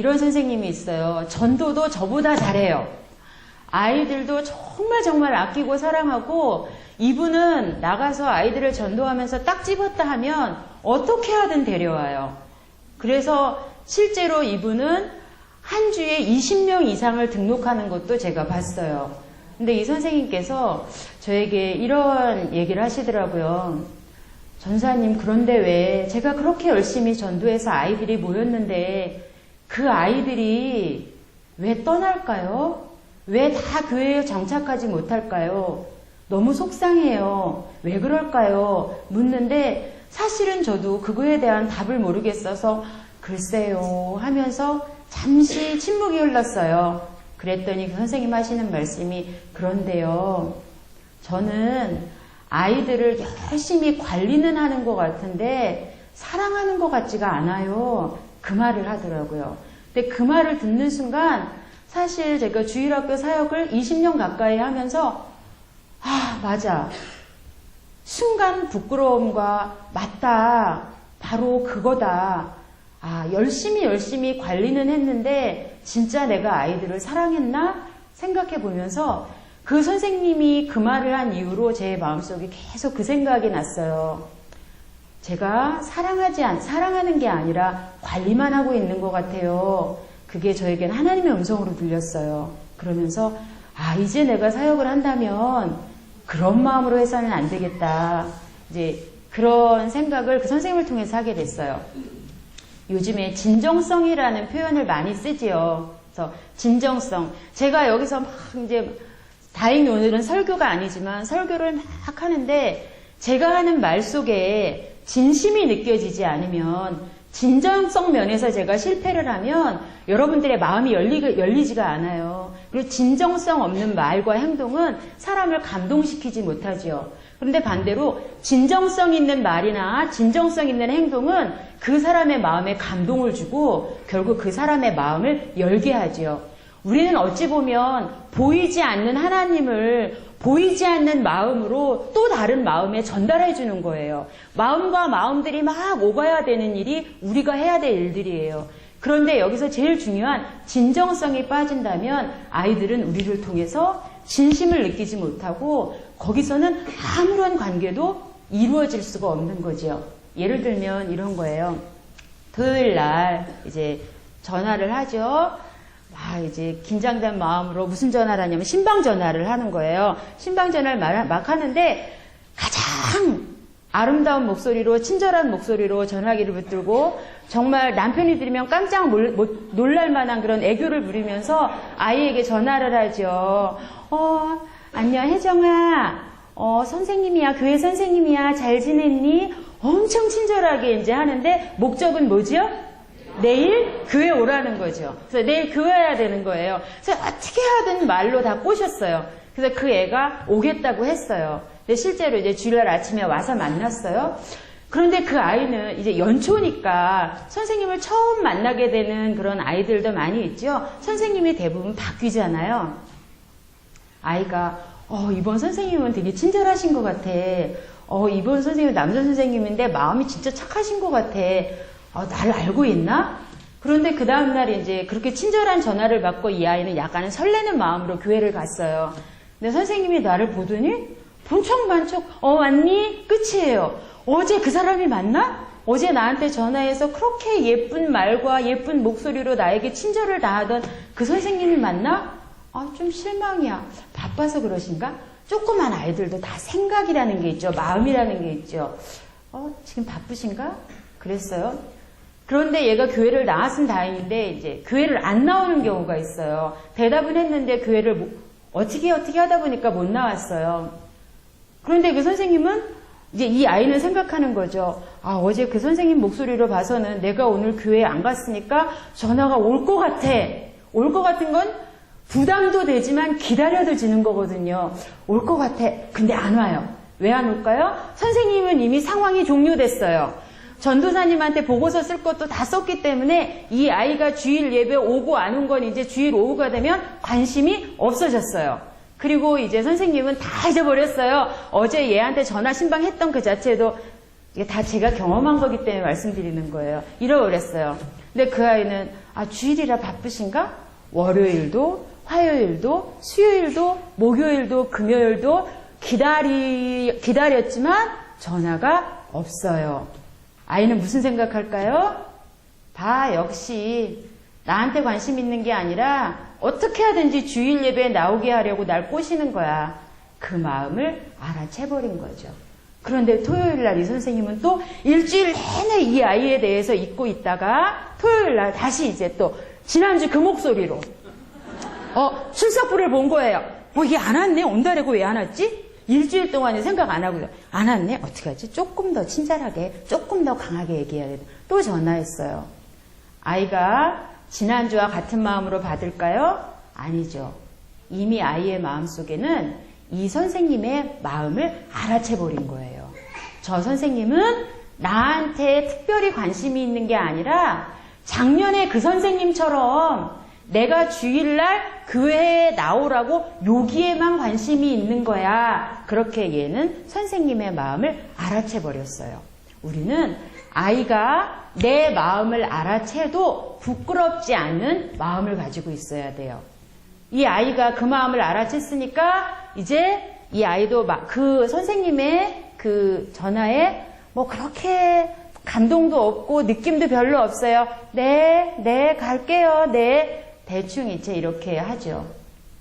이런 선생님이 있어요. 전도도 저보다 잘해요. 아이들도 정말 아끼고 사랑하고, 이분은 나가서 아이들을 전도하면서 딱 집었다 하면 어떻게 하든 데려와요. 그래서 실제로 이분은 한 주에 20명 이상을 등록하는 것도 제가 봤어요. 근데 이 선생님께서 저에게 이런 얘기를 하시더라고요. 전사님, 그런데 왜 제가 그렇게 열심히 전도해서 아이들이 모였는데 그 아이들이 왜 떠날까요? 왜 다 교회에 정착하지 못할까요? 너무 속상해요. 왜 그럴까요? 묻는데 사실은 저도 그거에 대한 답을 모르겠어서 글쎄요 하면서 잠시 침묵이 흘렀어요. 그랬더니 그 선생님 하시는 말씀이, 그런데요, 저는 아이들을 열심히 관리는 하는 것 같은데 사랑하는 것 같지가 않아요. 그 말을 하더라고요. 근데 그 말을 듣는 순간 사실 제가 주일학교 사역을 20년 가까이 하면서 맞아. 순간 부끄러움과 맞다. 바로 그거다. 열심히 관리는 했는데 진짜 내가 아이들을 사랑했나? 생각해 보면서 그 선생님이 그 말을 한 이후로 제 마음속에 계속 그 생각이 났어요. 제가 사랑하는 게 아니라 관리만 하고 있는 것 같아요. 그게 저에겐 하나님의 음성으로 들렸어요. 그러면서 이제 내가 사역을 한다면 그런 마음으로 해서는 안 되겠다. 이제 그런 생각을 그 선생님을 통해서 하게 됐어요. 요즘에 진정성이라는 표현을 많이 쓰지요. 그래서 진정성. 제가 여기서 막 이제 다행히 오늘은 설교가 아니지만 설교를 막 하는데 제가 하는 말 속에 진심이 느껴지지 않으면, 진정성 면에서 제가 실패를 하면 여러분들의 마음이 열리지가 않아요. 그리고 진정성 없는 말과 행동은 사람을 감동시키지 못하지요. 그런데 반대로 진정성 있는 말이나 진정성 있는 행동은 그 사람의 마음에 감동을 주고 결국 그 사람의 마음을 열게 하지요. 우리는 어찌 보면 보이지 않는 하나님을 보이지 않는 마음으로 또 다른 마음에 전달해 주는 거예요. 마음과 마음들이 막 오가야 되는 일이 우리가 해야 될 일들이에요. 그런데 여기서 제일 중요한 진정성이 빠진다면 아이들은 우리를 통해서 진심을 느끼지 못하고 거기서는 아무런 관계도 이루어질 수가 없는 거죠. 예를 들면 이런 거예요. 토요일 날 이제 전화를 하죠. 이제 긴장된 마음으로 무슨 전화를 하냐면 신방 전화를 하는 거예요. 신방 전화를 막 하는데 가장 아름다운 목소리로, 친절한 목소리로 전화기를 붙들고 정말 남편이 들으면 깜짝 놀랄 만한 그런 애교를 부리면서 아이에게 전화를 하죠. 안녕 혜정아, 선생님이야, 교회 선생님이야, 잘 지냈니? 엄청 친절하게 이제 하는데 목적은 뭐지요? 내일 교회 오라는 거죠. 그래서 내일 교회 와야 되는 거예요. 그래서 어떻게 하든 말로 다 꼬셨어요. 그래서 그 애가 오겠다고 했어요. 근데 실제로 이제 주일날 아침에 와서 만났어요. 그런데 그 아이는 이제 연초니까 선생님을 처음 만나게 되는 그런 아이들도 많이 있죠. 선생님이 대부분 바뀌잖아요. 아이가 이번 선생님은 되게 친절하신 것 같아. 이번 선생님은 남자 선생님인데 마음이 진짜 착하신 것 같아. 나를 알고 있나? 그런데 그 다음날 이제 그렇게 친절한 전화를 받고 이 아이는 약간은 설레는 마음으로 교회를 갔어요. 근데 선생님이 나를 보더니 본청반청 왔니? 끝이에요. 어제 그 사람이 맞나? 어제 나한테 전화해서 그렇게 예쁜 말과 예쁜 목소리로 나에게 친절을 다하던 그 선생님이 맞나? 좀 실망이야. 바빠서 그러신가? 조그만 아이들도 다 생각이라는 게 있죠. 마음이라는 게 있죠. 지금 바쁘신가? 그랬어요. 그런데 얘가 교회를 나왔으면 다행인데 이제 교회를 안 나오는 경우가 있어요. 대답은 했는데 교회를 어떻게 하다 보니까 못 나왔어요. 그런데 그 선생님은 이제 이 아이는 생각하는 거죠. 어제 그 선생님 목소리로 봐서는 내가 오늘 교회에 안 갔으니까 전화가 올 것 같아. 올 것 같은 건 부담도 되지만 기다려도 지는 거거든요. 올 것 같아. 근데 안 와요. 왜 안 올까요? 선생님은 이미 상황이 종료됐어요. 전도사님한테 보고서 쓸 것도 다 썼기 때문에 이 아이가 주일 예배 오고 안 온 건 이제 주일 오후가 되면 관심이 없어졌어요. 그리고 이제 선생님은 다 잊어버렸어요. 어제 얘한테 전화 신방했던 그 자체도 이게 다 제가 경험한 거기 때문에 말씀드리는 거예요. 잃어버렸어요. 근데 그 아이는 주일이라 바쁘신가? 월요일도 화요일도 수요일도 목요일도 금요일도 기다렸지만 전화가 없어요. 아이는 무슨 생각할까요? 역시 나한테 관심 있는 게 아니라 어떻게 하든지 주일 예배에 나오게 하려고 날 꼬시는 거야. 그 마음을 알아채버린 거죠. 그런데 토요일 날 이 선생님은 또 일주일 내내 이 아이에 대해서 잊고 있다가 토요일 날 다시 이제 또 지난주 그 목소리로 출석부를 본 거예요. 이게 안 왔네? 온다래고 왜 안 왔지? 일주일 동안 생각 안 하고 안 왔네? 어떻게 하지? 조금 더 친절하게, 조금 더 강하게 얘기해야 돼. 또 전화했어요. 아이가 지난주와 같은 마음으로 받을까요? 아니죠. 이미 아이의 마음속에는 이 선생님의 마음을 알아채버린 거예요. 저 선생님은 나한테 특별히 관심이 있는 게 아니라 작년에 그 선생님처럼 내가 주일날 교회에 나오라고 여기에만 관심이 있는 거야. 그렇게 얘는 선생님의 마음을 알아채버렸어요. 우리는 아이가 내 마음을 알아채도 부끄럽지 않은 마음을 가지고 있어야 돼요. 이 아이가 그 마음을 알아챘으니까 이제 이 아이도 그 선생님의 그 전화에 그렇게 감동도 없고 느낌도 별로 없어요. 네, 갈게요. 네. 대충 이제 이렇게 하죠.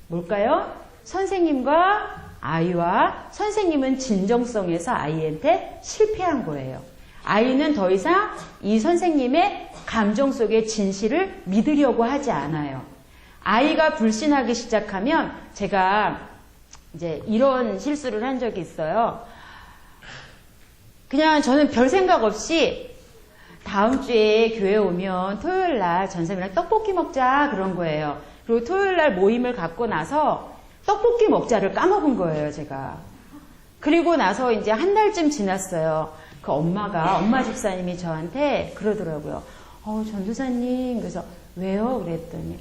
뭘까요? 선생님과 아이와 선생님은 진정성에서 아이한테 실패한 거예요. 아이는 더 이상 이 선생님의 감정 속의 진실을 믿으려고 하지 않아요. 아이가 불신하기 시작하면 제가 이제 이런 실수를 한 적이 있어요. 그냥 저는 별 생각 없이 다음 주에 교회 오면 토요일 날 전쌤이랑 떡볶이 먹자 그런 거예요. 그리고 토요일 날 모임을 갖고 나서 떡볶이 먹자를 까먹은 거예요, 제가. 그리고 나서 이제 한 달쯤 지났어요. 그 엄마 집사님이 저한테 그러더라고요. 전도사님, 그래서 왜요? 그랬더니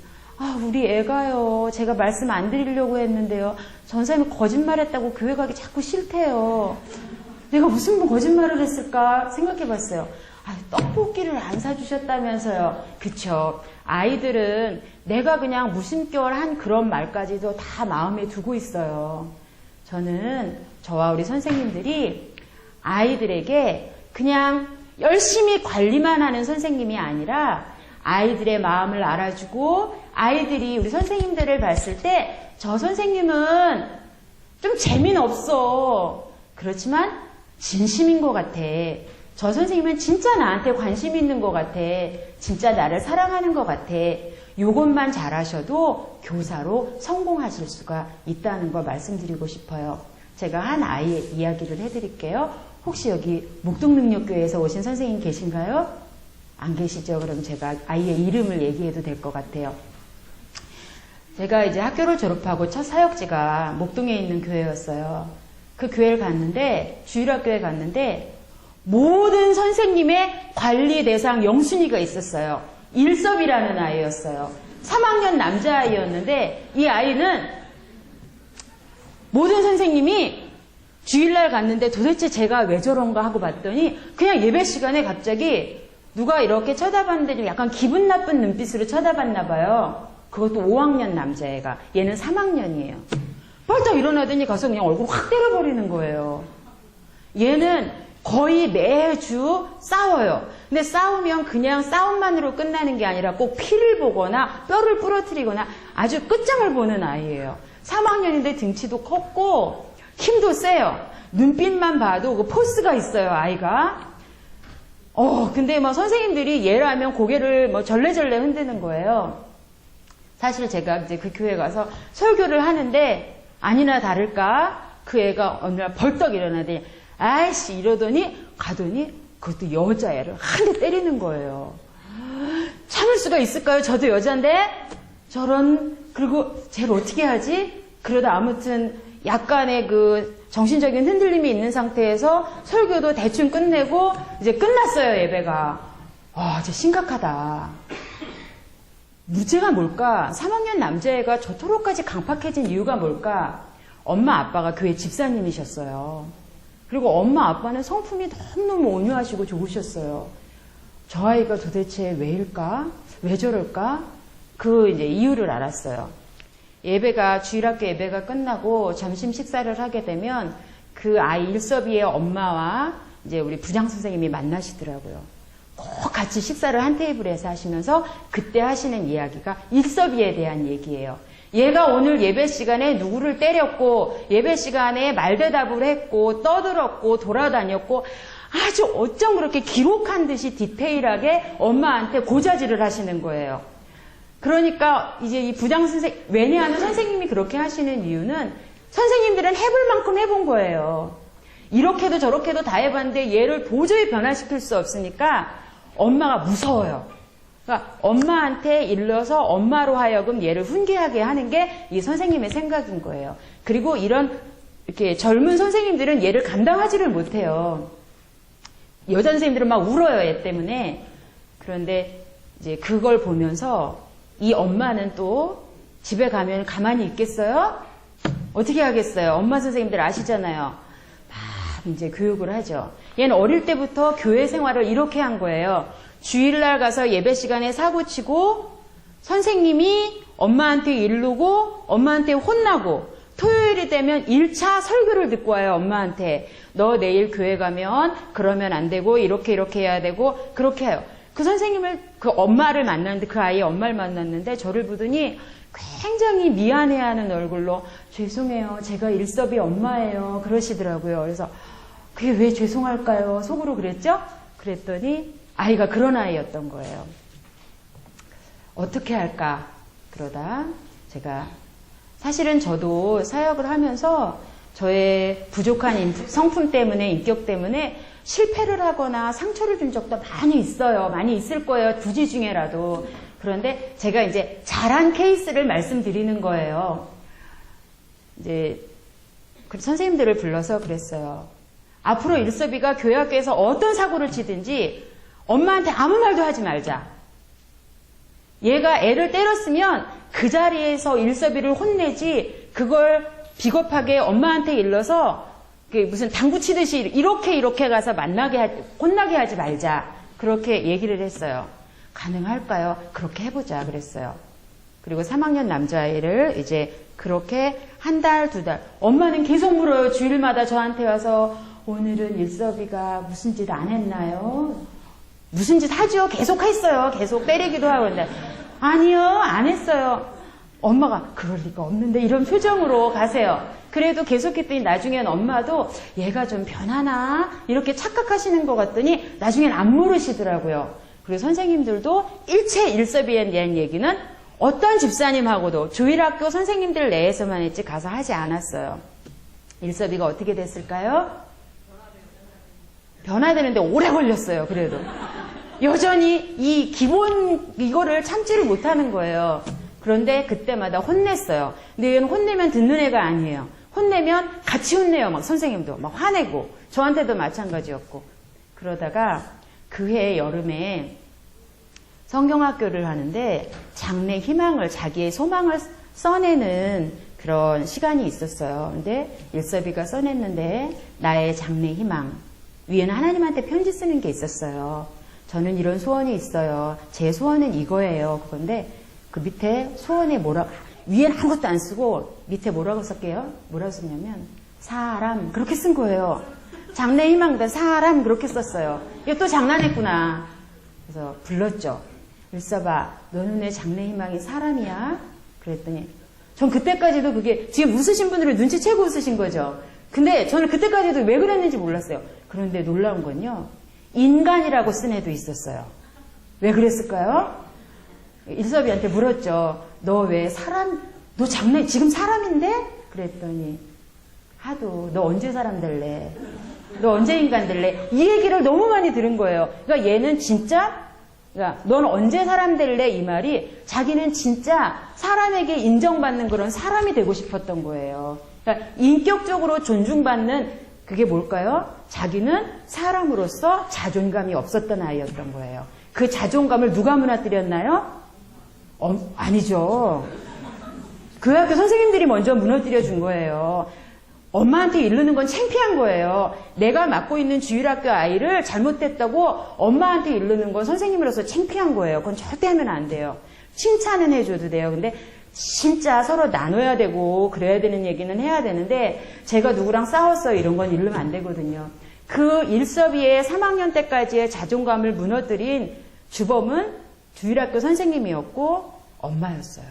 우리 애가요. 제가 말씀 안 드리려고 했는데요. 전사님이 거짓말했다고 교회 가기 자꾸 싫대요. 내가 무슨 거짓말을 했을까 생각해봤어요. 떡볶이를 안 사주셨다면서요. 그쵸. 아이들은 내가 그냥 무심결한 그런 말까지도 다 마음에 두고 있어요. 저는 저와 우리 선생님들이 아이들에게 그냥 열심히 관리만 하는 선생님이 아니라 아이들의 마음을 알아주고 아이들이 우리 선생님들을 봤을 때 저 선생님은 좀 재미는 없어. 그렇지만 진심인 것 같아. 저 선생님은 진짜 나한테 관심 있는 것 같아. 진짜 나를 사랑하는 것 같아. 요것만 잘하셔도 교사로 성공하실 수가 있다는 거 말씀드리고 싶어요. 제가 한 아이의 이야기를 해드릴게요. 혹시 여기 목동능력교회에서 오신 선생님 계신가요? 안 계시죠? 그럼 제가 아이의 이름을 얘기해도 될 것 같아요. 제가 이제 학교를 졸업하고 첫 사역지가 목동에 있는 교회였어요. 그 교회를 갔는데, 주일학교에 갔는데, 모든 선생님의 관리 대상 영순이가 있었어요. 일섭이라는 아이였어요. 3학년 남자아이였는데 이 아이는 모든 선생님이 주일날 갔는데 도대체 제가 왜 저런가 하고 봤더니 그냥 예배 시간에 갑자기 누가 이렇게 쳐다봤는데 좀 약간 기분 나쁜 눈빛으로 쳐다봤나 봐요. 그것도 5학년 남자애가. 얘는 3학년이에요. 벌떡 일어나더니 가서 그냥 얼굴 확 때려버리는 거예요. 얘는 거의 매주 싸워요. 근데 싸우면 그냥 싸움만으로 끝나는 게 아니라 꼭 피를 보거나 뼈를 부러뜨리거나 아주 끝장을 보는 아이예요. 3학년인데 등치도 컸고 힘도 세요. 눈빛만 봐도 그 포스가 있어요, 아이가. 근데 선생님들이 얘라면 고개를 절레절레 흔드는 거예요. 사실 제가 이제 그 교회 가서 설교를 하는데 아니나 다를까 그 애가 어느 날 벌떡 일어나더니 아이씨 이러더니 가더니 그것도 여자애를 한 대 때리는 거예요. 참을 수가 있을까요? 저도 여잔데 저런. 그리고 쟤를 어떻게 하지? 그러다 아무튼 약간의 그 정신적인 흔들림이 있는 상태에서 설교도 대충 끝내고 이제 끝났어요, 예배가. 진짜 심각하다. 문제가 뭘까? 3학년 남자애가 저토록까지 강팍해진 이유가 뭘까? 엄마 아빠가 교회 집사님이셨어요. 그리고 엄마 아빠는 성품이 너무너무 온유하시고 좋으셨어요. 저 아이가 도대체 왜일까? 왜 저럴까? 그 이제 이유를 알았어요. 예배가, 주일학교 예배가 끝나고 점심 식사를 하게 되면 그 아이 일섭이의 엄마와 이제 우리 부장 선생님이 만나시더라고요. 꼭 같이 식사를 한 테이블에서 하시면서 그때 하시는 이야기가 일섭이에 대한 얘기예요. 얘가 오늘 예배 시간에 누구를 때렸고, 예배 시간에 말대답을 했고, 떠들었고, 돌아다녔고, 아주 어쩜 그렇게 기록한 듯이 디테일하게 엄마한테 고자질을 하시는 거예요. 그러니까 이제 이 부장 선생님, 왜냐하면 선생님이 그렇게 하시는 이유는 선생님들은 해볼 만큼 해본 거예요. 이렇게도 저렇게도 다 해봤는데 얘를 도저히 변화시킬 수 없으니까 엄마가 무서워요. 그러니까 엄마한테 일러서 엄마로 하여금 얘를 훈계하게 하는 게 이 선생님의 생각인 거예요. 그리고 이런 이렇게 젊은 선생님들은 얘를 감당하지를 못해요. 여자 선생님들은 막 울어요, 얘 때문에. 그런데 이제 그걸 보면서 이 엄마는 또 집에 가면 가만히 있겠어요? 어떻게 하겠어요? 엄마 선생님들 아시잖아요. 막 이제 교육을 하죠. 얘는 어릴 때부터 교회 생활을 이렇게 한 거예요. 주일날 가서 예배 시간에 사고치고 선생님이 엄마한테 이르고 엄마한테 혼나고 토요일이 되면 1차 설교를 듣고 와요. 엄마한테. 너 내일 교회 가면 그러면 안 되고 이렇게 해야 되고 그렇게 해요. 그 선생님을, 그 엄마를 만났는데, 그 아이의 엄마를 만났는데 저를 보더니 굉장히 미안해하는 얼굴로 죄송해요. 제가 일섭이 엄마예요. 그러시더라고요. 그래서 그게 왜 죄송할까요? 속으로 그랬죠? 그랬더니 아이가 그런 아이였던 거예요. 어떻게 할까? 그러다 제가 사실은 저도 사역을 하면서 저의 부족한 성품 때문에, 인격 때문에 실패를 하거나 상처를 준 적도 많이 있어요. 많이 있을 거예요. 부지 중에라도. 그런데 제가 이제 잘한 케이스를 말씀드리는 거예요. 이제 선생님들을 불러서 그랬어요. 앞으로 일섭이가 교회 학교에서 어떤 사고를 치든지 엄마한테 아무 말도 하지 말자. 얘가 애를 때렸으면 그 자리에서 일섭이를 혼내지 그걸 비겁하게 엄마한테 일러서 무슨 당구 치듯이 이렇게 가서 혼나게 하지 말자. 그렇게 얘기를 했어요. 가능할까요? 그렇게 해보자 그랬어요. 그리고 3학년 남자아이를 이제 그렇게 한 달, 2달. 엄마는 계속 물어요. 주일마다 저한테 와서 오늘은 일섭이가 무슨 짓 안 했나요? 무슨 짓 하죠? 계속 했어요. 계속 때리기도 하고. 근데 아니요, 안 했어요. 엄마가 그럴 리가 없는데 이런 표정으로 가세요. 그래도 계속했더니 나중엔 엄마도 얘가 좀 변하나 이렇게 착각하시는 것 같더니 나중엔 안 물으시더라고요. 그리고 선생님들도 일체 일섭이에 대한 얘기는 어떤 집사님하고도 주일학교 선생님들 내에서만 했지 가서 하지 않았어요. 일섭이가 어떻게 됐을까요? 변화되는데 오래 걸렸어요. 그래도 여전히 이 기본 이거를 참지를 못하는 거예요. 그런데 그때마다 혼냈어요. 근데 얘는 혼내면 듣는 애가 아니에요. 혼내면 같이 혼내요. 막 선생님도 막 화내고 저한테도 마찬가지였고. 그러다가 그해 여름에 성경학교를 하는데 장래 희망을, 자기의 소망을 써내는 그런 시간이 있었어요. 근데 일섭이가 써냈는데 나의 장래 희망 위에는 하나님한테 편지 쓰는 게 있었어요. 저는 이런 소원이 있어요. 제 소원은 이거예요. 그건데 그 밑에 소원에 위에는 아무것도 안 쓰고 밑에 뭐라고 썼게요? 뭐라고 썼냐면 사람 그렇게 쓴 거예요. 장래 희망다 사람 그렇게 썼어요. 이거 또 장난했구나. 그래서 불렀죠. 일섭아, 너는 왜 장래 희망이 사람이야? 그랬더니 전 그때까지도 그게 지금 웃으신 분들은 눈치채고 웃으신 거죠. 근데 저는 그때까지도 왜 그랬는지 몰랐어요. 그런데 놀라운 건요. 인간이라고 쓴 애도 있었어요. 왜 그랬을까요? 일섭이한테 물었죠. 너 왜 너 지금 사람인데? 그랬더니 하도 너 언제 사람 될래? 너 언제 인간 될래? 이 얘기를 너무 많이 들은 거예요. 그러니까 얘는 진짜 넌 언제 사람 될래? 이 말이 자기는 진짜 사람에게 인정받는 그런 사람이 되고 싶었던 거예요. 그러니까 인격적으로 존중받는 그게 뭘까요? 자기는 사람으로서 자존감이 없었던 아이였던 거예요. 그 자존감을 누가 무너뜨렸나요? 아니죠. 그 학교 선생님들이 먼저 무너뜨려 준 거예요. 엄마한테 이르는 건 창피한 거예요. 내가 맡고 있는 주일학교 아이를 잘못됐다고 엄마한테 이르는 건 선생님으로서 창피한 거예요. 그건 절대 하면 안 돼요. 칭찬은 해줘도 돼요. 근데 진짜 서로 나눠야 되고 그래야 되는 얘기는 해야 되는데 제가 누구랑 싸웠어요 이런 건 이르면 안 되거든요. 그 일섭이의 3학년 때까지의 자존감을 무너뜨린 주범은 주일학교 선생님이었고 엄마였어요.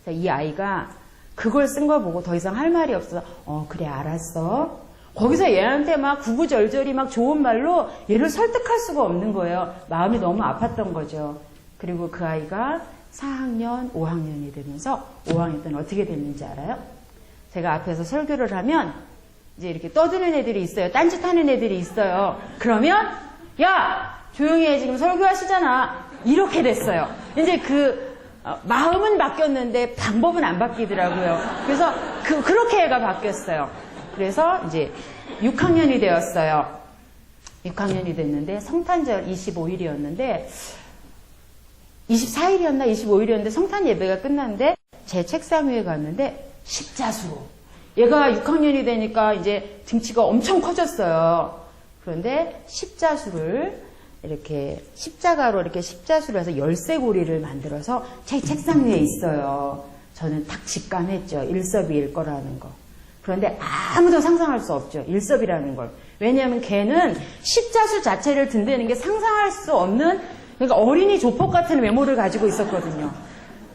이 아이가 그걸 쓴 거 보고 더 이상 할 말이 없어서 그래 알았어. 거기서 얘한테 막 구구절절히 막 좋은 말로 얘를 설득할 수가 없는 거예요. 마음이 너무 아팠던 거죠. 그리고 그 아이가 4학년, 5학년이 되면서 5학년 때는 어떻게 됐는지 알아요? 제가 앞에서 설교를 하면 이제 이렇게 떠드는 애들이 있어요. 딴짓하는 애들이 있어요. 그러면 야 조용히 해 지금 설교하시잖아. 이렇게 됐어요. 이제 마음은 바뀌었는데 방법은 안 바뀌더라고요. 그래서 그렇게 애가 바뀌었어요. 그래서 이제 6학년이 되었어요. 6학년이 됐는데 성탄절 25일이었는데 24일이었나 25일이었는데 성탄 예배가 끝났는데 제 책상 위에 갔는데 십자수로 얘가 6학년이 되니까 이제 등치가 엄청 커졌어요. 그런데 십자수를 이렇게 십자가로 이렇게 십자수를 해서 열쇠고리를 만들어서 제 책상 위에 있어요. 저는 딱 직감했죠. 일섭이일 거라는 거. 그런데 아무도 상상할 수 없죠. 일섭이라는 걸. 왜냐하면 걔는 십자수 자체를 든다는 게 상상할 수 없는 그러니까 어린이 조폭 같은 외모를 가지고 있었거든요.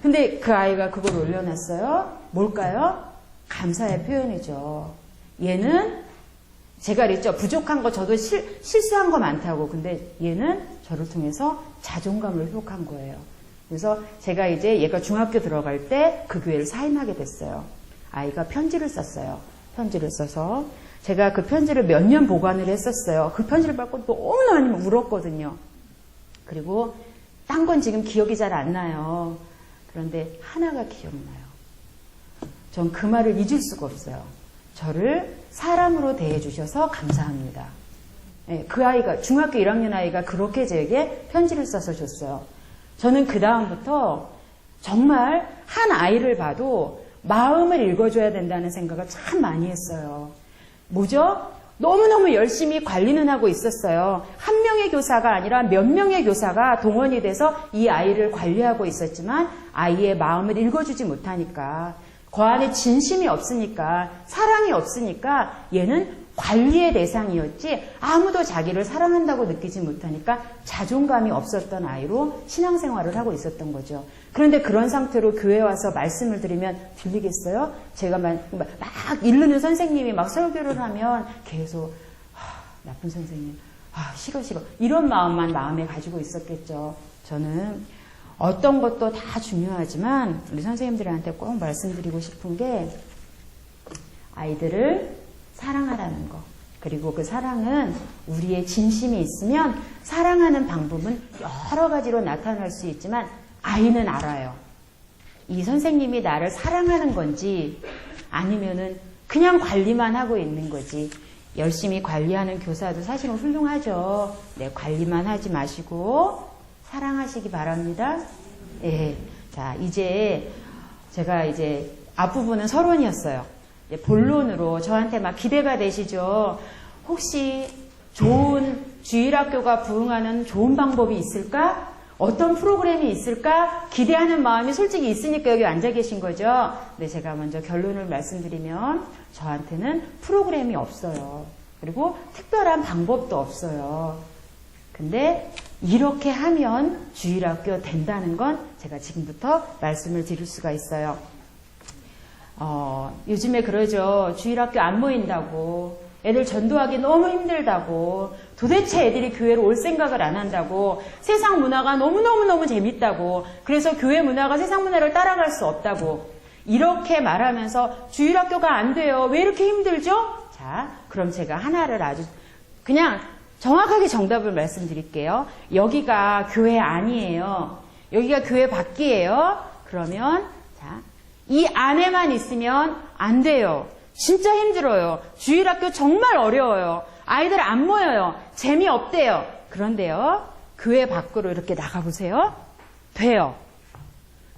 근데 그 아이가 그걸 올려놨어요. 뭘까요? 감사의 표현이죠. 얘는 제가 그랬죠. 부족한 거 저도 실수한 거 많다고. 근데 얘는 저를 통해서 자존감을 회복한 거예요. 그래서 제가 이제 얘가 중학교 들어갈 때 그 교회를 사임하게 됐어요. 아이가 편지를 썼어요. 편지를 써서 제가 그 편지를 몇 년 보관을 했었어요. 그 편지를 받고 너무 많이 울었거든요. 그리고 딴 건 지금 기억이 잘 안 나요. 그런데 하나가 기억나요. 전 그 말을 잊을 수가 없어요. 저를 사람으로 대해주셔서 감사합니다. 네, 그 아이가 중학교 1학년 아이가 그렇게 제게 편지를 써서 줬어요. 저는 그 다음부터 정말 한 아이를 봐도 마음을 읽어줘야 된다는 생각을 참 많이 했어요. 뭐죠? 너무너무 열심히 관리는 하고 있었어요. 한 명의 교사가 아니라 몇 명의 교사가 동원이 돼서 이 아이를 관리하고 있었지만 아이의 마음을 읽어주지 못하니까 그 안에 진심이 없으니까 사랑이 없으니까 얘는 관리의 대상이었지 아무도 자기를 사랑한다고 느끼지 못하니까 자존감이 없었던 아이로 신앙생활을 하고 있었던 거죠. 그런데 그런 상태로 교회 와서 말씀을 드리면 들리겠어요? 제가 막 이르는 선생님이 막 설교를 하면 계속 나쁜 선생님, 싫어 이런 마음만 마음에 가지고 있었겠죠. 저는 어떤 것도 다 중요하지만 우리 선생님들한테 꼭 말씀드리고 싶은 게 아이들을 사랑하라는 거. 그리고 그 사랑은 우리의 진심이 있으면 사랑하는 방법은 여러 가지로 나타날 수 있지만 아이는 알아요. 이 선생님이 나를 사랑하는 건지 아니면은 그냥 관리만 하고 있는 거지. 열심히 관리하는 교사도 사실은 훌륭하죠. 네, 관리만 하지 마시고 사랑하시기 바랍니다. 예. 자, 이제 제가 이제 앞부분은 서론이었어요. 본론으로 저한테 막 기대가 되시죠. 혹시 좋은 주일학교가 부응하는 좋은 방법이 있을까? 어떤 프로그램이 있을까? 기대하는 마음이 솔직히 있으니까 여기 앉아 계신 거죠. 근데 제가 먼저 결론을 말씀드리면 저한테는 프로그램이 없어요. 그리고 특별한 방법도 없어요. 근데 이렇게 하면 주일학교 된다는 건 제가 지금부터 말씀을 드릴 수가 있어요. 요즘에 그러죠. 주일학교 안 모인다고. 애들 전도하기 너무 힘들다고. 도대체 애들이 교회로 올 생각을 안 한다고. 세상 문화가 너무너무너무 재밌다고. 그래서 교회 문화가 세상 문화를 따라갈 수 없다고. 이렇게 말하면서 주일학교가 안 돼요. 왜 이렇게 힘들죠? 자, 그럼 제가 하나를 아주 그냥 정확하게 정답을 말씀드릴게요. 여기가 교회 아니에요. 여기가 교회 밖이에요. 그러면 자, 이 안에만 있으면 안 돼요. 진짜 힘들어요. 주일학교 정말 어려워요. 아이들 안 모여요. 재미없대요. 그런데요, 교회 밖으로 이렇게 나가보세요. 돼요.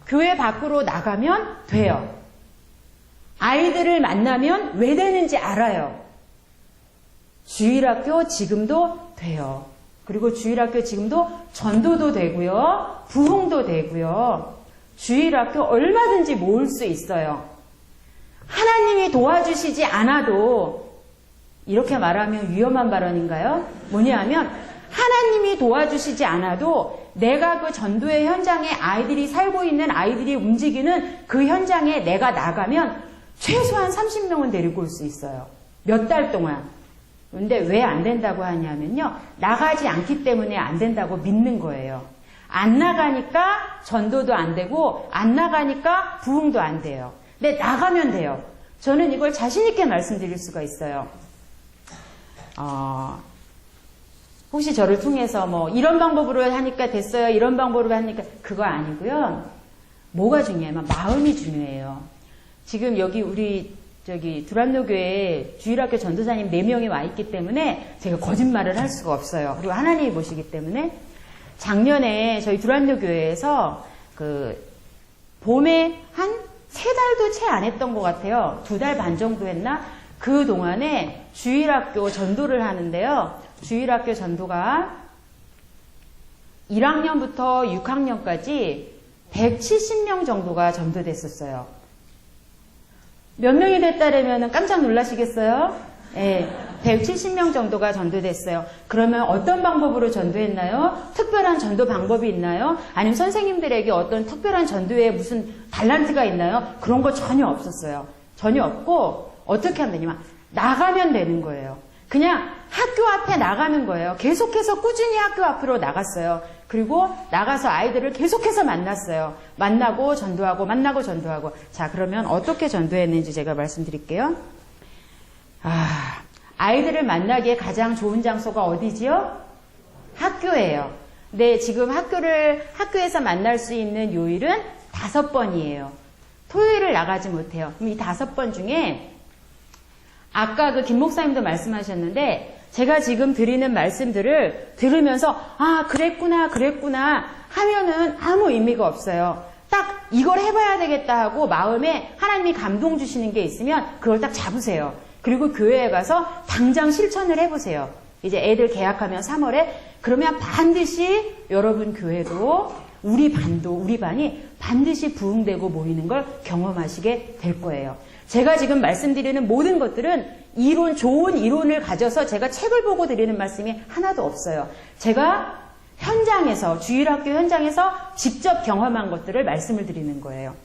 교회 밖으로 나가면 돼요. 아이들을 만나면 왜 되는지 알아요. 주일학교 지금도 돼요. 그리고 주일학교 지금도 전도도 되고요. 부흥도 되고요. 주일학교 얼마든지 모을 수 있어요. 하나님이 도와주시지 않아도, 이렇게 말하면 위험한 발언인가요? 뭐냐면 하나님이 도와주시지 않아도 내가 그 전도의 현장에 아이들이 살고 있는, 아이들이 움직이는 그 현장에 내가 나가면 최소한 30명은 데리고 올 수 있어요. 몇 달 동안. 그런데 왜 안 된다고 하냐면요. 나가지 않기 때문에 안 된다고 믿는 거예요. 안 나가니까 전도도 안 되고 안 나가니까 부흥도 안 돼요. 근데 나가면 돼요. 저는 이걸 자신 있게 말씀드릴 수가 있어요. 혹시 저를 통해서 뭐 이런 방법으로 하니까 됐어요. 이런 방법으로 하니까 그거 아니고요. 뭐가 중요하면 마음이 중요해요. 지금 여기 우리 두란노교회에 주일학교 전도사님 4명이 와 있기 때문에 제가 거짓말을 할 수가 없어요. 그리고 하나님이 보시기 때문에 작년에 저희 두란노교회에서 봄에 한 3달도 채 안 했던 것 같아요. 2달 반 정도 했나? 그 동안에 주일학교 전도를 하는데요. 주일학교 전도가 1학년부터 6학년까지 170명 정도가 전도됐었어요. 몇 명이 됐다라면 깜짝 놀라시겠어요? 네, 170명 정도가 전도됐어요. 그러면 어떤 방법으로 전도했나요? 특별한 전도 방법이 있나요? 아니면 선생님들에게 어떤 특별한 전도에 무슨 달란트가 있나요? 그런 거 전혀 없었어요. 전혀 없고 어떻게 하면 되냐면 나가면 되는 거예요. 그냥 학교 앞에 나가는 거예요. 계속해서 꾸준히 학교 앞으로 나갔어요. 그리고 나가서 아이들을 계속해서 만났어요. 만나고 전도하고 만나고 전도하고. 자, 그러면 어떻게 전도했는지 제가 말씀드릴게요. 아이들을 만나기에 가장 좋은 장소가 어디지요? 학교예요. 근데 지금 학교에서 만날 수 있는 요일은 5번이에요. 토요일을 나가지 못해요. 그럼 이 5번 중에 아까 김 목사님도 말씀하셨는데 제가 지금 드리는 말씀들을 들으면서 그랬구나 하면은 아무 의미가 없어요. 딱 이걸 해봐야 되겠다 하고 마음에 하나님이 감동 주시는 게 있으면 그걸 딱 잡으세요. 그리고 교회에 가서 당장 실천을 해보세요. 이제 애들 개학하면 3월에 그러면 반드시 여러분 교회도 우리 반이 반드시 부흥되고 모이는 걸 경험하시게 될 거예요. 제가 지금 말씀드리는 모든 것들은 좋은 이론을 가져서 제가 책을 보고 드리는 말씀이 하나도 없어요. 제가 현장에서, 주일학교 현장에서 직접 경험한 것들을 말씀을 드리는 거예요.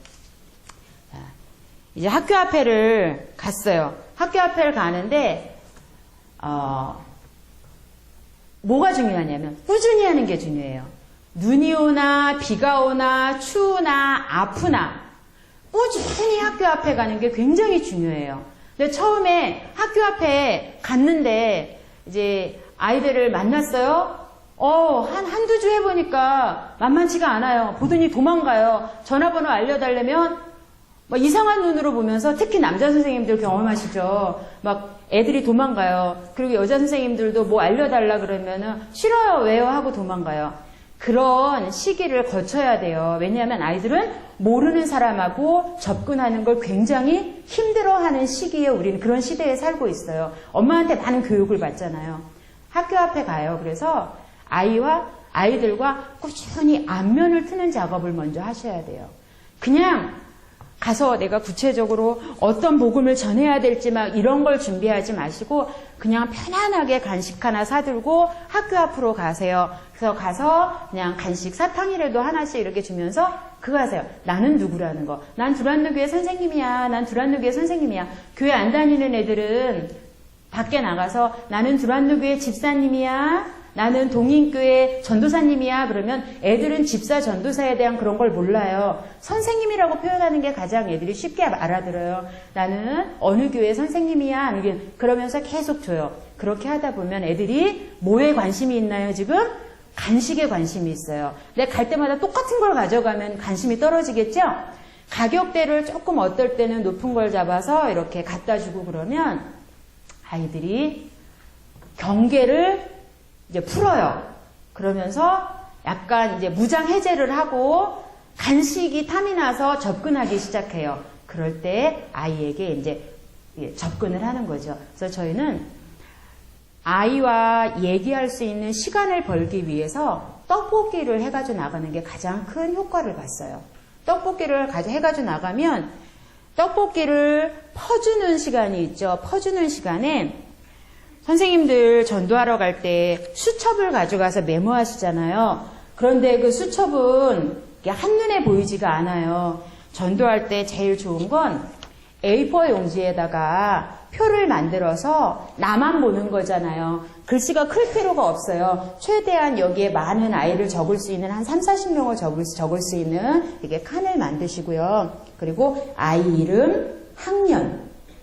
이제 학교 앞에를 갔어요. 학교 앞에를 가는데, 뭐가 중요하냐면, 꾸준히 하는 게 중요해요. 눈이 오나, 비가 오나, 추우나, 아프나, 꾸준히 학교 앞에 가는 게 굉장히 중요해요. 근데 처음에 학교 앞에 갔는데, 이제 아이들을 만났어요. 한두 주 해보니까 만만치가 않아요. 보더니 도망가요. 전화번호 알려달라면, 이상한 눈으로 보면서 특히 남자 선생님들 경험하시죠. 애들이 도망가요. 그리고 여자 선생님들도 뭐 알려달라 그러면은 싫어요. 왜요? 하고 도망가요. 그런 시기를 거쳐야 돼요. 왜냐하면 아이들은 모르는 사람하고 접근하는 걸 굉장히 힘들어하는 시기에 우리는 그런 시대에 살고 있어요. 엄마한테 많은 교육을 받잖아요. 학교 앞에 가요. 그래서 아이들과 꾸준히 안면을 트는 작업을 먼저 하셔야 돼요. 그냥 가서 내가 구체적으로 어떤 복음을 전해야 될지 이런 걸 준비하지 마시고 그냥 편안하게 간식 하나 사들고 학교 앞으로 가세요. 그래서 가서 그냥 간식 사탕이라도 하나씩 이렇게 주면서 그거 하세요. 나는 누구라는 거. 난 두란노교회 선생님이야. 난 두란노교회 선생님이야. 교회 안 다니는 애들은 밖에 나가서 나는 두란노교회 집사님이야. 나는 동인교회 전도사님이야. 그러면 애들은 집사 전도사에 대한 그런 걸 몰라요. 선생님이라고 표현하는 게 가장 애들이 쉽게 알아들어요. 나는 어느 교회 선생님이야. 그러면서 계속 줘요. 그렇게 하다 보면 애들이 뭐에 관심이 있나요 지금? 간식에 관심이 있어요. 근데 갈 때마다 똑같은 걸 가져가면 관심이 떨어지겠죠? 가격대를 조금 어떨 때는 높은 걸 잡아서 이렇게 갖다 주고 그러면 아이들이 경계를 이제 풀어요. 그러면서 약간 이제 무장 해제를 하고 간식이 탐이 나서 접근하기 시작해요. 그럴 때 아이에게 이제 접근을 하는 거죠. 그래서 저희는 아이와 얘기할 수 있는 시간을 벌기 위해서 떡볶이를 해가지고 나가는 게 가장 큰 효과를 봤어요. 떡볶이를 해가지고 나가면 떡볶이를 퍼주는 시간이 있죠. 퍼주는 시간에 선생님들 전도하러 갈 때 수첩을 가져가서 메모하시잖아요. 그런데 그 수첩은 한눈에 보이지가 않아요. 전도할 때 제일 좋은 건 A4 용지에다가 표를 만들어서 나만 보는 거잖아요. 글씨가 클 필요가 없어요. 최대한 여기에 많은 아이를 적을 수 있는 한 30-40명을 적을 수 있는 이게 칸을 만드시고요. 그리고 아이 이름, 학년,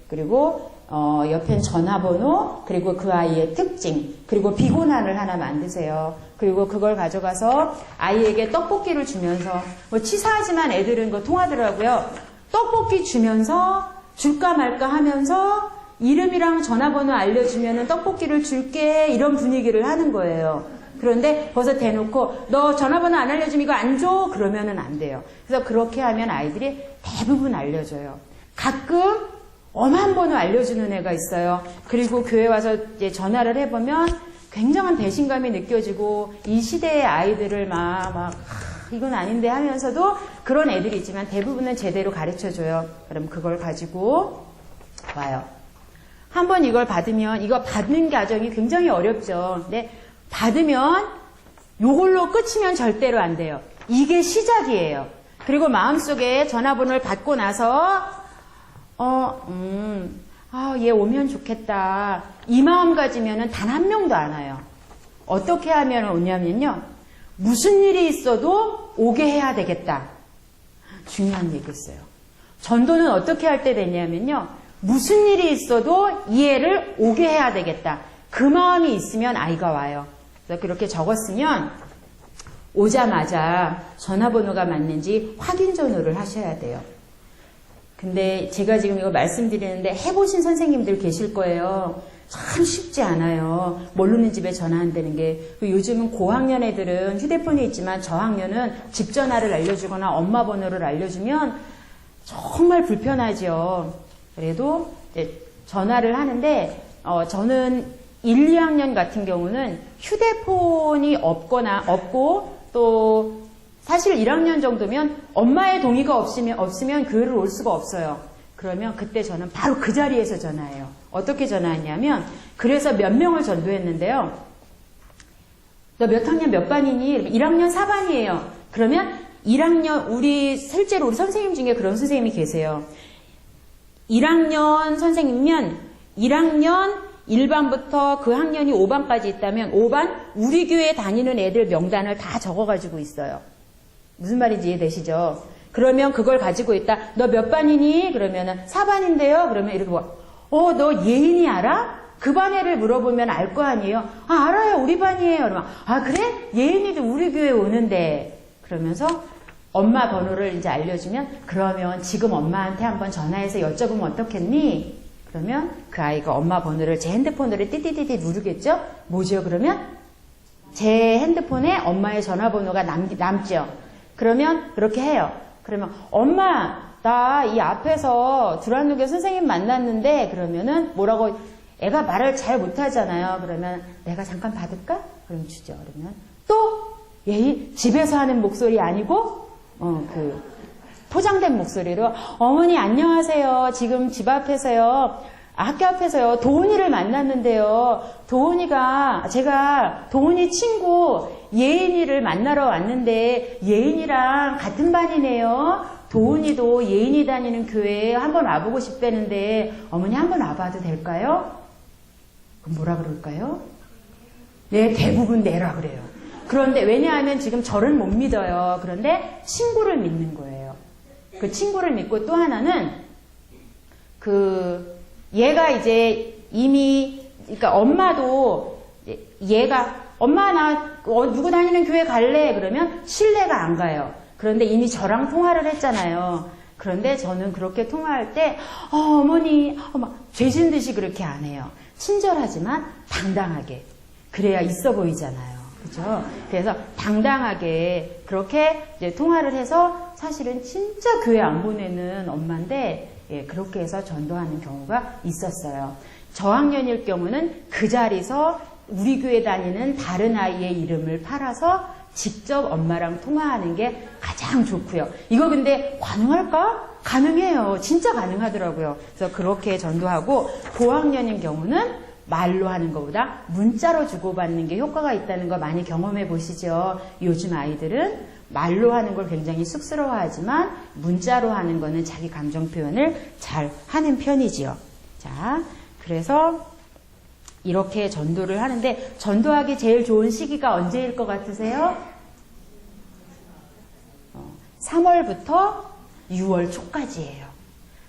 그리고 옆엔 전화번호, 그리고 그 아이의 특징, 그리고 비고난을 하나 만드세요. 그리고 그걸 가져가서 아이에게 떡볶이를 주면서, 뭐 치사하지만 애들은 그거 통하더라고요. 떡볶이 주면서 줄까 말까 하면서 이름이랑 전화번호 알려주면은 떡볶이를 줄게, 이런 분위기를 하는 거예요. 그런데 벌써 대놓고 너 전화번호 안 알려주면 이거 안 줘? 그러면은 안 돼요. 그래서 그렇게 하면 아이들이 대부분 알려줘요. 가끔 엄한 번호 알려주는 애가 있어요. 그리고 교회 와서 이제 전화를 해보면 굉장한 배신감이 느껴지고 이 시대의 아이들을 이건 아닌데 하면서도 그런 애들이 있지만 대부분은 제대로 가르쳐줘요. 그럼 그걸 가지고 와요. 한번 이걸 받으면, 이거 받는 과정이 굉장히 어렵죠. 근데 받으면 요걸로 끝이면 절대로 안 돼요. 이게 시작이에요. 그리고 마음속에 전화번호를 받고 나서 얘 오면 좋겠다. 이 마음가짐이면은 단 한 명도 안 와요. 어떻게 하면 오냐면요. 무슨 일이 있어도 오게 해야 되겠다. 중요한 얘기였어요. 전도는 어떻게 할 때 되냐면요. 무슨 일이 있어도 이 애를 오게 해야 되겠다. 그 마음이 있으면 아이가 와요. 그래서 그렇게 적었으면 오자마자 전화번호가 맞는지 확인 전화를 하셔야 돼요. 근데 제가 지금 이거 말씀드리는데 해보신 선생님들 계실 거예요. 참 쉽지 않아요. 모르는 집에 전화한다는 게. 요즘은 고학년 애들은 휴대폰이 있지만 저학년은 집 전화를 알려주거나 엄마 번호를 알려주면 정말 불편하죠. 그래도 이제 전화를 하는데 저는 1, 2학년 같은 경우는 휴대폰이 없고 또 사실 1학년 정도면 엄마의 동의가 없으면 교회를 올 수가 없어요. 그러면 그때 저는 바로 그 자리에서 전화해요. 어떻게 전화했냐면, 그래서 몇 명을 전도했는데요. 너 몇 학년 몇 반이니? 1학년 4반이에요. 그러면 1학년, 실제로 우리 선생님 중에 그런 선생님이 계세요. 1학년 선생님이면 1학년 1반부터 그 학년이 5반까지 있다면 5반 우리 교회 다니는 애들 명단을 다 적어가지고 있어요. 무슨 말인지 이해되시죠? 그러면 그걸 가지고 있다. 너 몇 반이니? 그러면은 4반인데요. 그러면 이렇게 너 예인이 알아? 그 반 애를 물어보면 알 거 아니에요? 알아요. 우리 반이에요. 그러면 그래? 예인이도 우리 교회 오는데. 그러면서 엄마 번호를 이제 알려주면, 그러면 지금 엄마한테 한번 전화해서 여쭤보면 어떻겠니? 그러면 그 아이가 엄마 번호를 제 핸드폰으로 띠띠띠띠 누르겠죠? 뭐죠? 그러면 제 핸드폰에 엄마의 전화번호가 남죠. 그러면 그렇게 해요. 그러면 엄마, 나 이 앞에서 두란누교 선생님 만났는데, 그러면은 뭐라고, 애가 말을 잘 못하잖아요. 그러면 내가 잠깐 받을까? 그럼 주죠. 그러면 또 집에서 하는 목소리 아니고 포장된 목소리로, 어머니 안녕하세요. 지금 집 앞에서요, 학교 앞에서요, 도훈이를 만났는데요. 제가 도훈이 친구 예인이를 만나러 왔는데 예인이랑 같은 반이네요. 도훈이도 예인이 다니는 교회에 한번 와보고 싶다는데 어머니 한번 와봐도 될까요? 그럼 뭐라 그럴까요? 네, 대부분 네라 그래요. 그런데 왜냐하면 지금 저를 못 믿어요. 그런데 친구를 믿는 거예요. 그 친구를 믿고, 또 하나는 얘가 이제 이미, 그러니까 엄마도 얘가 엄마 나 누구 다니는 교회 갈래? 그러면 신뢰가 안 가요. 그런데 이미 저랑 통화를 했잖아요. 그런데 저는 그렇게 통화할 때 어머니 죄진 듯이 그렇게 안 해요. 친절하지만 당당하게. 그래야 있어 보이잖아요. 그죠? 그래서 당당하게 그렇게 이제 통화를 해서 사실은 진짜 교회 안 보내는 엄마인데, 예, 그렇게 해서 전도하는 경우가 있었어요. 저학년일 경우는 그 자리에서 우리 교회 다니는 다른 아이의 이름을 팔아서 직접 엄마랑 통화하는 게 가장 좋고요. 이거 근데 가능할까? 가능해요. 진짜 가능하더라고요. 그래서 그렇게 전도하고, 고학년인 경우는 말로 하는 것보다 문자로 주고받는 게 효과가 있다는 거 많이 경험해 보시죠. 요즘 아이들은 말로 하는 걸 굉장히 쑥스러워하지만 문자로 하는 거는 자기 감정 표현을 잘 하는 편이지요. 자, 그래서 이렇게 전도를 하는데, 전도하기 제일 좋은 시기가 언제일 것 같으세요? 3월부터 6월 초까지예요.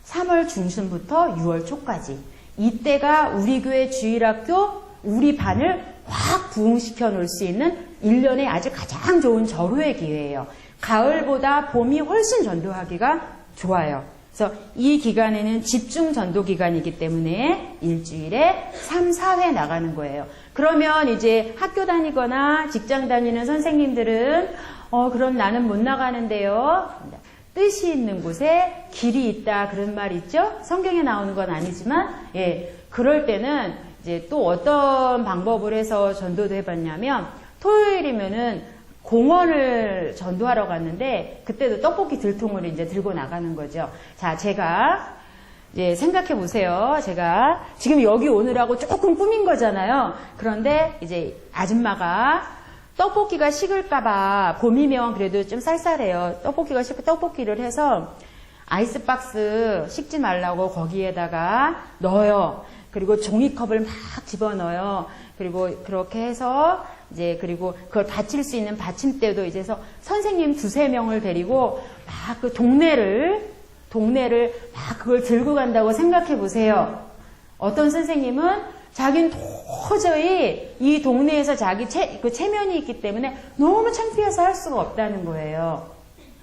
3월 중순부터 6월 초까지. 이때가 우리 교회 주일학교 우리 반을 확 부흥시켜 놓을 수 있는 1년에 아주 가장 좋은 절호의 기회예요. 가을보다 봄이 훨씬 전도하기가 좋아요. 그래서 이 기간에는 집중 전도 기간이기 때문에 일주일에 3, 4회 나가는 거예요. 그러면 이제 학교 다니거나 직장 다니는 선생님들은 그럼 나는 못 나가는데요. 뜻이 있는 곳에 길이 있다, 그런 말 있죠? 성경에 나오는 건 아니지만, 예, 그럴 때는 이제 또 어떤 방법을 해서 전도도 해봤냐면, 토요일이면은 공원을 전도하러 갔는데, 그때도 떡볶이 들통을 이제 들고 나가는 거죠. 자, 제가 이제 생각해 보세요. 제가 지금 여기 오느라고 조금 꾸민 거잖아요. 그런데 이제 아줌마가 떡볶이가 식을까봐, 봄이면 그래도 좀 쌀쌀해요. 떡볶이가 식고 떡볶이를 해서 아이스박스 식지 말라고 거기에다가 넣어요. 그리고 종이컵을 막 집어넣어요. 그리고 그렇게 해서 이제, 그리고 그걸 받칠 수 있는 받침대도 이제 해서 선생님 2-3명을 데리고 막 그 동네를 막 그걸 들고 간다고 생각해 보세요. 어떤 선생님은 자기는 도저히 이 동네에서 자기 체면이 있기 때문에 너무 창피해서 할 수가 없다는 거예요.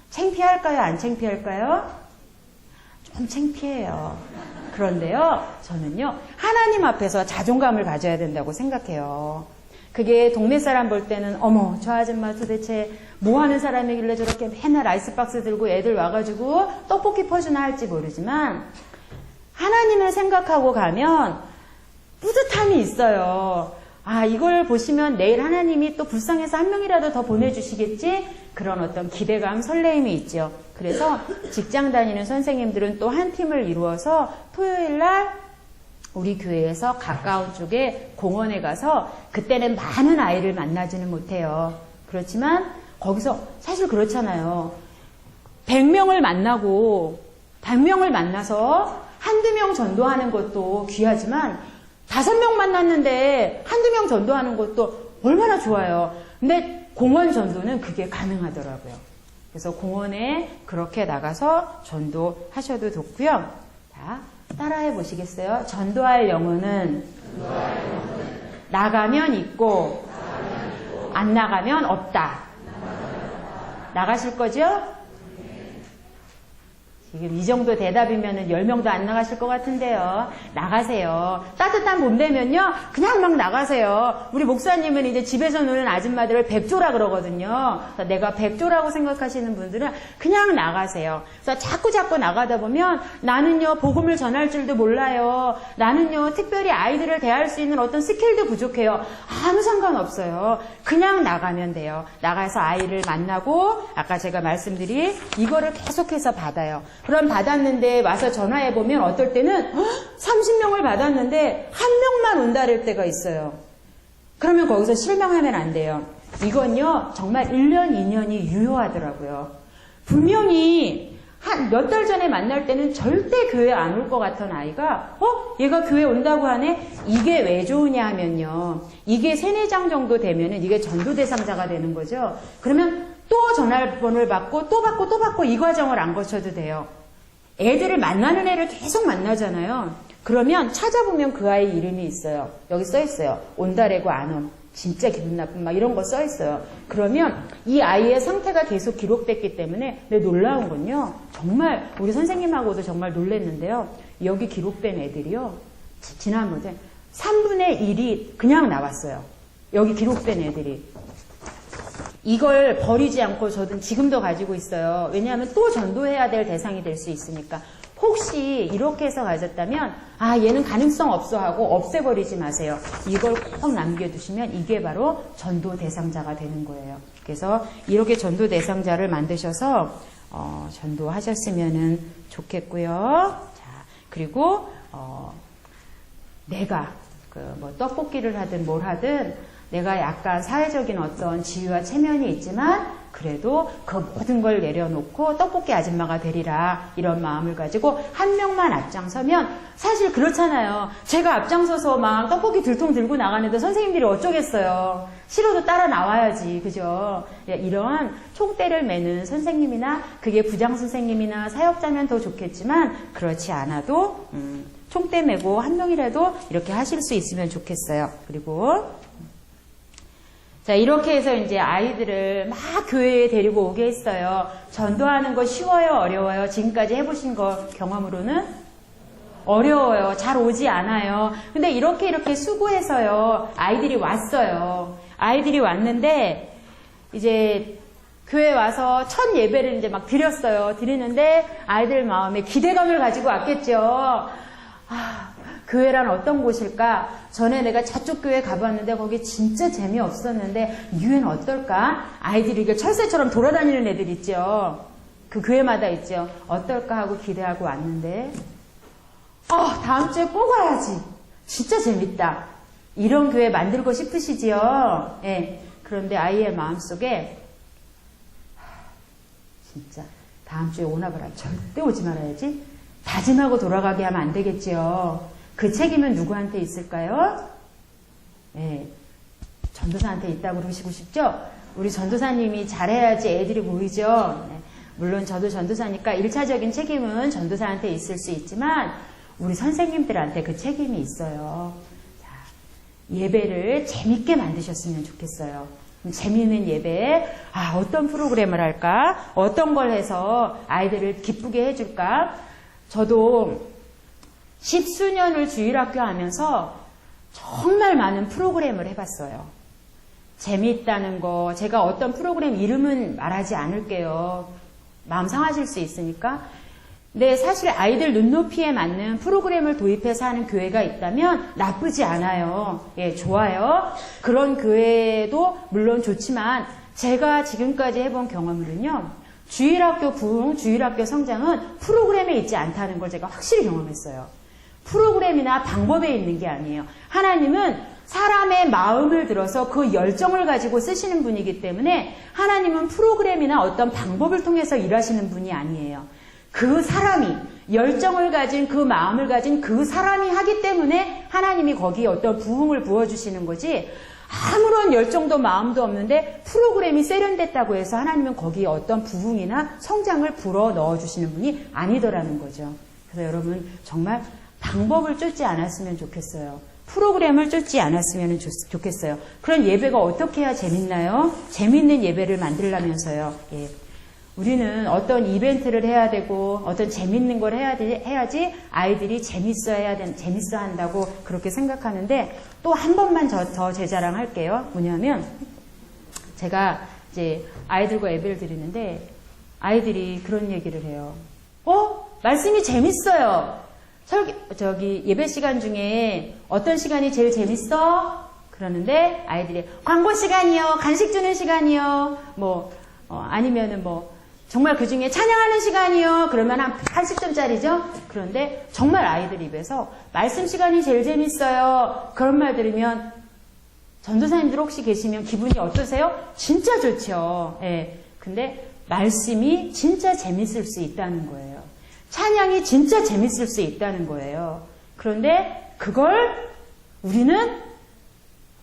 창피할까요? 안 창피할까요? 좀 창피해요. 그런데요, 저는요, 하나님 앞에서 자존감을 가져야 된다고 생각해요. 그게 동네 사람 볼 때는, 어머, 저 아줌마 도대체 뭐 하는 사람이길래 저렇게 맨날 아이스박스 들고 애들 와가지고 떡볶이 퍼주나 할지 모르지만, 하나님을 생각하고 가면 뿌듯함이 있어요. 아, 이걸 보시면 내일 하나님이 또 불쌍해서 한 명이라도 더 보내주시겠지? 그런 어떤 기대감, 설레임이 있죠. 그래서 직장 다니는 선생님들은 또 한 팀을 이루어서 토요일 날 우리 교회에서 가까운 쪽에 공원에 가서, 그때는 많은 아이를 만나지는 못해요. 그렇지만 거기서 사실 그렇잖아요. 100명을 만나고 100명을 만나서 한두 명 전도하는 것도 귀하지만 5명 만났는데 한두 명 전도하는 것도 얼마나 좋아요. 근데 공원 전도는 그게 가능하더라고요. 그래서 공원에 그렇게 나가서 전도하셔도 좋고요. 자, 따라해 보시겠어요? 전도할 영혼은 나가면 있고 안 나가면 없다. 나가실 거죠? 지금 이 정도 대답이면 10명도 안 나가실 것 같은데요. 나가세요. 따뜻한 봄 되면요, 그냥 막 나가세요. 우리 목사님은 이제 집에서 노는 아줌마들을 백조라 그러거든요. 그래서 내가 백조라고 생각하시는 분들은 그냥 나가세요. 그래서 자꾸 나가다 보면, 나는요, 복음을 전할 줄도 몰라요. 나는요, 특별히 아이들을 대할 수 있는 어떤 스킬도 부족해요. 아무 상관없어요. 그냥 나가면 돼요. 나가서 아이를 만나고, 아까 제가 말씀드린 이거를 계속해서 받아요. 그럼 받았는데 와서 전화해보면 어떨 때는 30명을 받았는데 한 명만 온다 할 때가 있어요. 그러면 거기서 실망하면 안 돼요. 이건요, 정말 1년, 2년이 유효하더라고요. 분명히 한 몇 달 전에 만날 때는 절대 교회 안 올 것 같던 아이가, 얘가 교회 온다고 하네? 이게 왜 좋으냐 하면요, 이게 3-4장 정도 되면은 이게 전도 대상자가 되는 거죠. 그러면 또 전화번호를 받고 또 받고 이 과정을 안 거쳐도 돼요. 애들을 만나는 애를 계속 만나잖아요. 그러면 찾아보면 그 아이 이름이 있어요. 여기 써 있어요. 온다래고 안 옴. 진짜 기분 나쁜 막 이런 거 써 있어요. 그러면 이 아이의 상태가 계속 기록됐기 때문에, 근데 놀라운 건요, 정말 우리 선생님하고도 정말 놀랬는데요. 여기 기록된 애들이요, 지난번에 3분의 1이 그냥 나왔어요. 여기 기록된 애들이. 이걸 버리지 않고 저는 지금도 가지고 있어요. 왜냐하면 또 전도해야 될 대상이 될 수 있으니까. 혹시 이렇게 해서 가졌다면 얘는 가능성 없어 하고 없애버리지 마세요. 이걸 꼭 남겨두시면 이게 바로 전도 대상자가 되는 거예요. 그래서 이렇게 전도 대상자를 만드셔서 전도하셨으면 좋겠고요. 자, 그리고 내가 뭐 떡볶이를 하든 뭘 하든 내가 약간 사회적인 어떤 지위와 체면이 있지만 그래도 그 모든 걸 내려놓고 떡볶이 아줌마가 되리라 이런 마음을 가지고 한 명만 앞장서면 사실 그렇잖아요. 제가 앞장서서 막 떡볶이 들통 들고 나가는데 선생님들이 어쩌겠어요. 싫어도 따라 나와야지. 그죠? 이런 총대를 매는 선생님이나 그게 부장선생님이나 사역자면 더 좋겠지만 그렇지 않아도 총대 매고 한 명이라도 이렇게 하실 수 있으면 좋겠어요. 그리고 자, 이렇게 해서 이제 아이들을 막 교회에 데리고 오게 했어요. 전도하는 거 쉬워요, 어려워요? 지금까지 해보신 거 경험으로는? 어려워요. 잘 오지 않아요. 근데 이렇게 수고해서요. 아이들이 왔어요. 아이들이 왔는데, 이제 교회 와서 첫 예배를 이제 막 드렸어요. 드리는데, 아이들 마음에 기대감을 가지고 왔겠죠. 교회란 어떤 곳일까? 전에 내가 저쪽 교회 가봤는데 거기 진짜 재미없었는데 유엔 어떨까? 아이들이 이게 철새처럼 돌아다니는 애들 있죠. 그 교회마다 있죠. 어떨까 하고 기대하고 왔는데 다음 주에 꼭 와야지. 진짜 재밌다. 이런 교회 만들고 싶으시지요? 예. 그런데 아이의 마음속에 진짜 다음 주에 오나 보라. 절대 오지 말아야지. 다짐하고 돌아가게 하면 안 되겠지요. 그 책임은 누구한테 있을까요? 네, 전도사한테 있다고 그러시고 싶죠? 우리 전도사님이 잘해야지 애들이 모이죠. 네, 물론 저도 전도사니까 1차적인 책임은 전도사한테 있을 수 있지만 우리 선생님들한테 그 책임이 있어요. 자, 예배를 재밌게 만드셨으면 좋겠어요. 재미있는 예배, 어떤 프로그램을 할까? 어떤 걸 해서 아이들을 기쁘게 해줄까? 저도 10수년을 주일학교 하면서 정말 많은 프로그램을 해봤어요. 재미있다는 거, 제가 어떤 프로그램 이름은 말하지 않을게요. 마음 상하실 수 있으니까. 근데 사실 아이들 눈높이에 맞는 프로그램을 도입해서 하는 교회가 있다면 나쁘지 않아요. 예, 좋아요. 그런 교회도 물론 좋지만 제가 지금까지 해본 경험으로는요. 주일학교 부흥, 주일학교 성장은 프로그램에 있지 않다는 걸 제가 확실히 경험했어요. 프로그램이나 방법에 있는 게 아니에요. 하나님은 사람의 마음을 들어서 그 열정을 가지고 쓰시는 분이기 때문에 하나님은 프로그램이나 어떤 방법을 통해서 일하시는 분이 아니에요. 그 사람이 열정을 가진 그 마음을 가진 그 사람이 하기 때문에 하나님이 거기에 어떤 부흥을 부어주시는 거지 아무런 열정도 마음도 없는데 프로그램이 세련됐다고 해서 하나님은 거기에 어떤 부흥이나 성장을 불어 넣어주시는 분이 아니더라는 거죠. 그래서 여러분 정말 방법을 쫓지 않았으면 좋겠어요. 프로그램을 쫓지 않았으면 좋겠어요. 그런 예배가 어떻게 해야 재밌나요? 재밌는 예배를 만들려면서요. 예. 우리는 어떤 이벤트를 해야 되고 어떤 재밌는 걸 해야지 아이들이 재밌어 한다고 그렇게 생각하는데 또 한 번만 더 제 자랑할게요. 뭐냐면 제가 이제 아이들과 예배를 드리는데 아이들이 그런 얘기를 해요. 말씀이 재밌어요. 저기 예배 시간 중에 어떤 시간이 제일 재밌어? 그러는데 아이들이 광고 시간이요, 간식 주는 시간이요, 아니면은 정말 그 중에 찬양하는 시간이요. 그러면 한 80점짜리죠? 그런데 정말 아이들 입에서 말씀 시간이 제일 재밌어요. 그런 말 들으면 전도사님들 혹시 계시면 기분이 어떠세요? 진짜 좋죠. 예. 근데 말씀이 진짜 재밌을 수 있다는 거예요. 찬양이 진짜 재밌을 수 있다는 거예요. 그런데 그걸 우리는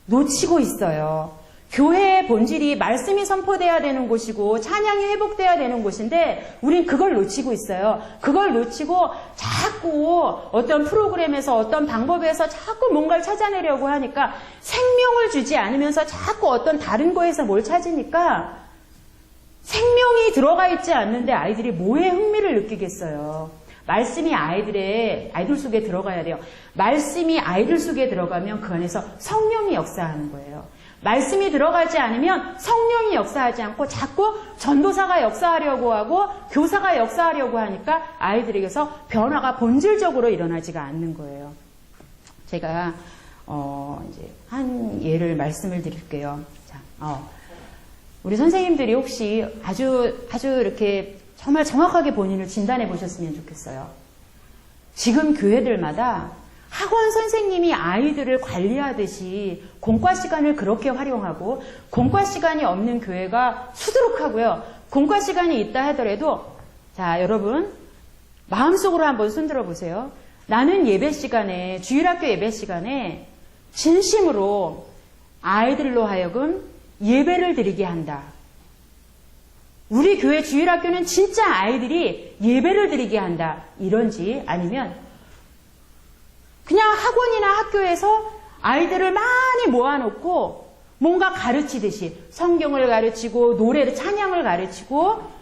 놓치고 있어요. 교회의 본질이 말씀이 선포돼야 되는 곳이고 찬양이 회복돼야 되는 곳인데 우린 그걸 놓치고 있어요. 그걸 놓치고 자꾸 어떤 프로그램에서 어떤 방법에서 자꾸 뭔가를 찾아내려고 하니까 생명을 주지 않으면서 자꾸 어떤 다른 거에서 뭘 찾으니까 생명이 들어가 있지 않는데 아이들이 뭐에 흥미를 느끼겠어요. 말씀이 아이들 속에 들어가야 돼요. 말씀이 아이들 속에 들어가면 그 안에서 성령이 역사하는 거예요. 말씀이 들어가지 않으면 성령이 역사하지 않고 자꾸 전도사가 역사하려고 하고 교사가 역사하려고 하니까 아이들에게서 변화가 본질적으로 일어나지가 않는 거예요. 제가 이제 한 예를 말씀을 드릴게요. 자, 우리 선생님들이 혹시 아주 이렇게 정말 정확하게 본인을 진단해 보셨으면 좋겠어요. 지금 교회들마다 학원 선생님이 아이들을 관리하듯이 공과 시간을 그렇게 활용하고 공과 시간이 없는 교회가 수두룩하고요. 공과 시간이 있다 하더라도 자, 여러분 마음속으로 한번 손들어 보세요. 나는 예배 시간에 주일학교 예배 시간에 진심으로 아이들로 하여금 예배를 드리게 한다. 우리 교회 주일학교는 진짜 아이들이 예배를 드리게 한다. 이런지 아니면 그냥 학원이나 학교에서 아이들을 많이 모아놓고 뭔가 가르치듯이 성경을 가르치고 노래를 찬양을 가르치고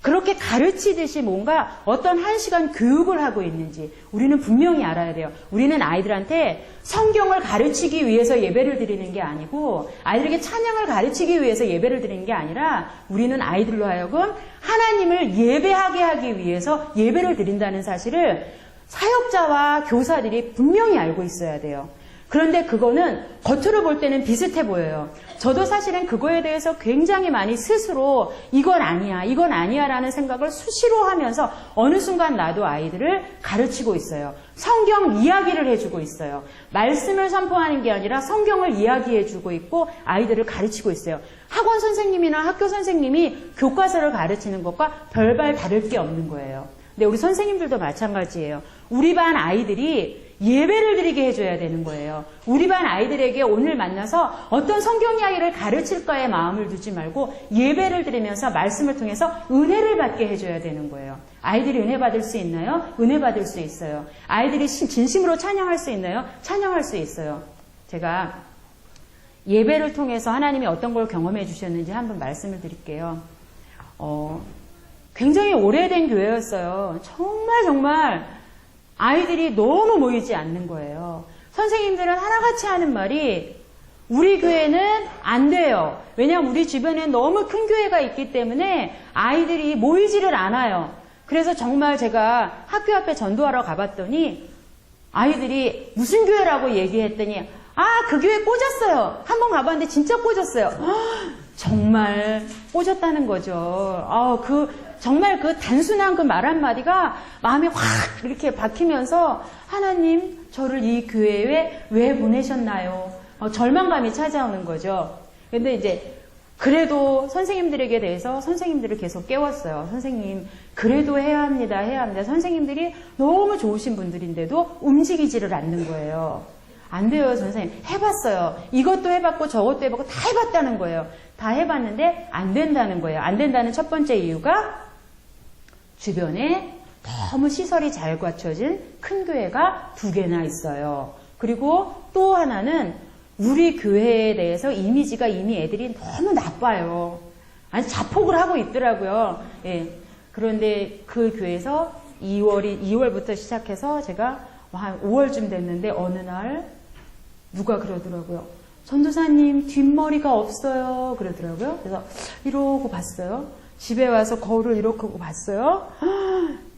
그렇게 가르치듯이 뭔가 어떤 1시간 교육을 하고 있는지 우리는 분명히 알아야 돼요. 우리는 아이들한테 성경을 가르치기 위해서 예배를 드리는 게 아니고 아이들에게 찬양을 가르치기 위해서 예배를 드리는 게 아니라 우리는 아이들로 하여금 하나님을 예배하게 하기 위해서 예배를 드린다는 사실을 사역자와 교사들이 분명히 알고 있어야 돼요. 그런데 그거는 겉으로 볼 때는 비슷해 보여요. 저도 사실은 그거에 대해서 굉장히 많이 스스로 이건 아니야 라는 생각을 수시로 하면서 어느 순간 나도 아이들을 가르치고 있어요. 성경 이야기를 해주고 있어요. 말씀을 선포하는 게 아니라 성경을 이야기해주고 있고 아이들을 가르치고 있어요. 학원 선생님이나 학교 선생님이 교과서를 가르치는 것과 별반 다를 게 없는 거예요. 근데 우리 선생님들도 마찬가지예요. 우리 반 아이들이 예배를 드리게 해줘야 되는 거예요. 우리 반 아이들에게 오늘 만나서 어떤 성경 이야기를 가르칠까에 마음을 두지 말고 예배를 드리면서 말씀을 통해서 은혜를 받게 해줘야 되는 거예요. 아이들이 은혜 받을 수 있나요? 은혜 받을 수 있어요. 아이들이 진심으로 찬양할 수 있나요? 찬양할 수 있어요. 제가 예배를 통해서 하나님이 어떤 걸 경험해 주셨는지 한번 말씀을 드릴게요. 굉장히 오래된 교회였어요. 정말 아이들이 너무 모이지 않는 거예요. 선생님들은 하나같이 하는 말이 우리 교회는 안 돼요. 왜냐하면 우리 주변에 너무 큰 교회가 있기 때문에 아이들이 모이지를 않아요. 그래서 정말 제가 학교 앞에 전도하러 가봤더니 아이들이 무슨 교회라고 얘기했더니 그 교회 꽂았어요. 한번 가봤는데 진짜 꽂았어요. 정말 꽂았다는 거죠. 정말 그 단순한 그 말 한마디가 마음에 확 이렇게 박히면서 하나님 저를 이 교회에 왜 보내셨나요? 절망감이 찾아오는 거죠. 근데 이제 그래도 선생님들에게 대해서 선생님들을 계속 깨웠어요. 선생님 그래도 해야 합니다. 선생님들이 너무 좋으신 분들인데도 움직이지를 않는 거예요. 안 돼요, 선생님. 해봤어요. 이것도 해봤고 저것도 해봤고 다 해봤다는 거예요. 다 해봤는데 안 된다는 거예요. 안 된다는 첫 번째 이유가 주변에 너무 시설이 잘 갖춰진 큰 교회가 2개나 있어요. 그리고 또 하나는 우리 교회에 대해서 이미지가 이미 애들이 너무 나빠요. 아니 자폭을 하고 있더라고요. 예. 그런데 그 교회에서 2월부터 시작해서 제가 한 5월쯤 됐는데 어느 날 누가 그러더라고요. 전도사님 뒷머리가 없어요. 그러더라고요. 그래서 이러고 봤어요. 집에 와서 거울을 이렇게 보고 봤어요.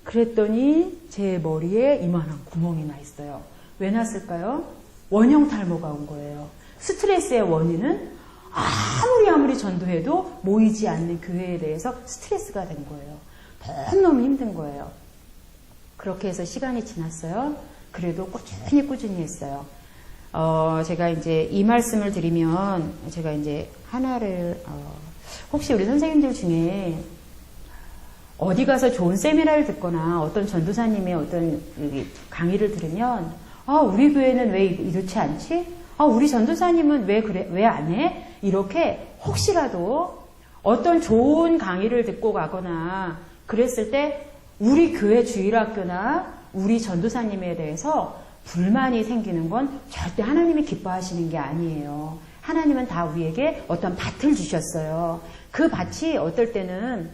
그랬더니 제 머리에 이만한 구멍이 나 있어요. 왜 났을까요? 원형 탈모가 온 거예요. 스트레스의 원인은 아무리 전도해도 모이지 않는 교회에 대해서 스트레스가 된 거예요. 너무너무 힘든 거예요. 그렇게 해서 시간이 지났어요. 그래도 꾸준히 했어요. 제가 이제 이 말씀을 드리면 제가 이제 하나를 혹시 우리 선생님들 중에 어디 가서 좋은 세미나를 듣거나 어떤 전도사님의 어떤 강의를 들으면 우리 교회는 왜 이렇지 않지? 우리 전도사님은 왜 그래? 왜 안 해? 이렇게 혹시라도 어떤 좋은 강의를 듣고 가거나 그랬을 때 우리 교회 주일학교나 우리 전도사님에 대해서 불만이 생기는 건 절대 하나님이 기뻐하시는 게 아니에요. 하나님은 다 우리에게 어떤 밭을 주셨어요. 그 밭이 어떨 때는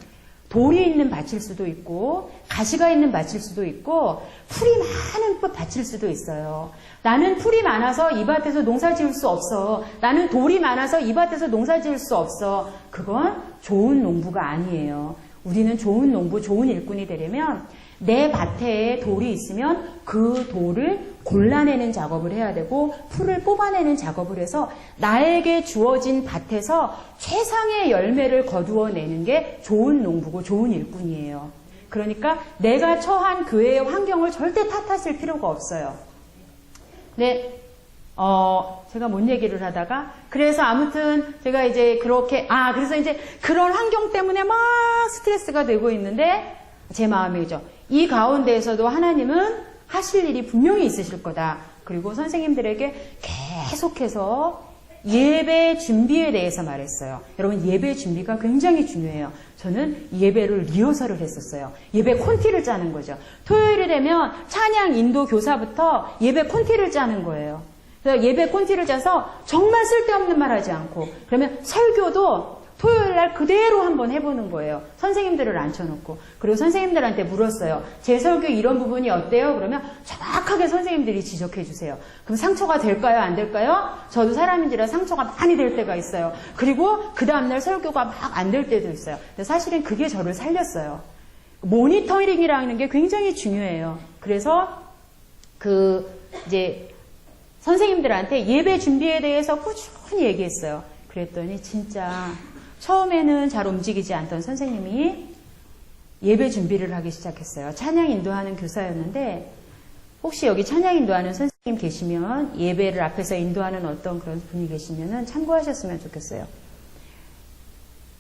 돌이 있는 밭일 수도 있고 가시가 있는 밭일 수도 있고 풀이 많은 밭일 수도 있어요. 나는 풀이 많아서 이 밭에서 농사 지을 수 없어. 나는 돌이 많아서 이 밭에서 농사 지을 수 없어. 그건 좋은 농부가 아니에요. 우리는 좋은 농부, 좋은 일꾼이 되려면 내 밭에 돌이 있으면 그 돌을 골라내는 작업을 해야 되고 풀을 뽑아내는 작업을 해서 나에게 주어진 밭에서 최상의 열매를 거두어내는 게 좋은 농부고 좋은 일꾼이에요. 그러니까 내가 처한 교회의 환경을 절대 탓하실 필요가 없어요. 네, 제가 뭔 얘기를 하다가 그래서 아무튼 제가 이제 그렇게 그래서 이제 그런 환경 때문에 막 스트레스가 되고 있는데 제 마음이죠. 이 가운데에서도 하나님은 하실 일이 분명히 있으실 거다. 그리고 선생님들에게 계속해서 예배 준비에 대해서 말했어요. 여러분 예배 준비가 굉장히 중요해요. 저는 예배를 리허설을 했었어요. 예배 콘티를 짜는 거죠. 토요일이 되면 찬양 인도 교사부터 예배 콘티를 짜는 거예요. 그래서 예배 콘티를 짜서 정말 쓸데없는 말 하지 않고 그러면 설교도 토요일 날 그대로 한번 해보는 거예요. 선생님들을 앉혀놓고. 그리고 선생님들한테 물었어요. 제 설교 이런 부분이 어때요? 그러면 정확하게 선생님들이 지적해 주세요. 그럼 상처가 될까요? 안 될까요? 저도 사람인지라 상처가 많이 될 때가 있어요. 그리고 그 다음날 설교가 막 안 될 때도 있어요. 근데 사실은 그게 저를 살렸어요. 모니터링이라는 게 굉장히 중요해요. 그래서 이제 선생님들한테 예배 준비에 대해서 꾸준히 얘기했어요. 그랬더니 진짜 처음에는 잘 움직이지 않던 선생님이 예배 준비를 하기 시작했어요. 찬양 인도하는 교사였는데 혹시 여기 찬양 인도하는 선생님 계시면 예배를 앞에서 인도하는 어떤 그런 분이 계시면 참고하셨으면 좋겠어요.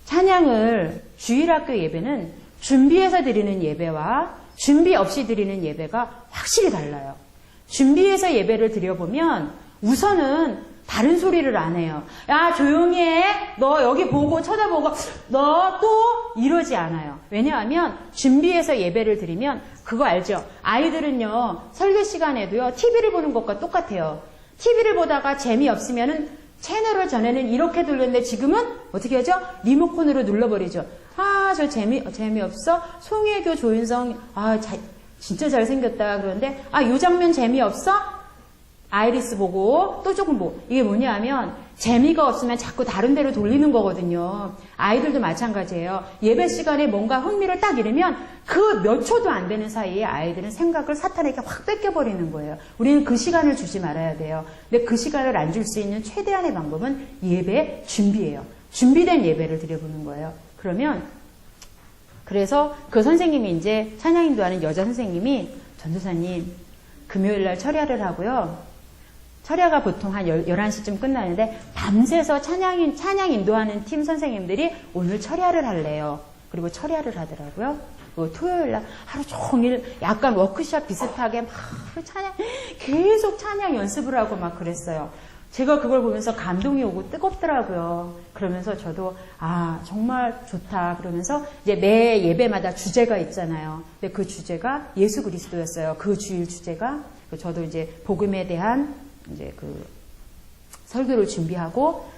찬양을 주일학교 예배는 준비해서 드리는 예배와 준비 없이 드리는 예배가 확실히 달라요. 준비해서 예배를 드려보면 우선은 다른 소리를 안 해요. 야 조용히 해. 너 여기 보고 쳐다보고 너 또 이러지 않아요. 왜냐하면 준비해서 예배를 드리면 그거 알죠? 아이들은요 설교 시간에도요 TV를 보는 것과 똑같아요. TV를 보다가 재미없으면은 채널을 전에는 이렇게 돌렸는데 지금은 어떻게 하죠? 리모컨으로 눌러버리죠. 저 재미없어? 송혜교 조윤성 진짜 잘생겼다. 그런데 요 장면 재미없어? 아이리스 보고 또 조금 보고. 이게 뭐냐면 재미가 없으면 자꾸 다른 데로 돌리는 거거든요. 아이들도 마찬가지예요. 예배 시간에 뭔가 흥미를 딱 잃으면 그 몇 초도 안 되는 사이에 아이들은 생각을 사탄에게 확 뺏겨버리는 거예요. 우리는 그 시간을 주지 말아야 돼요. 근데 그 시간을 안 줄 수 있는 최대한의 방법은 예배 준비예요. 준비된 예배를 드려보는 거예요. 그래서 그 선생님이 이제 찬양 인도하는 여자 선생님이 전도사님 금요일 날 철야를 하고요. 철야가 보통 한 11시쯤 끝나는데 밤새서 찬양 인도하는 팀 선생님들이 오늘 철야를 할래요. 그리고 철야를 하더라고요. 토요일 날 하루 종일 약간 워크숍 비슷하게 막 계속 찬양 연습을 하고 막 그랬어요. 제가 그걸 보면서 감동이 오고 뜨겁더라고요. 그러면서 저도 정말 좋다. 그러면서 이제 매 예배마다 주제가 있잖아요. 근데 그 주제가 예수 그리스도였어요. 그 주일 주제가. 저도 이제 복음에 대한 이제 그 설교를 준비하고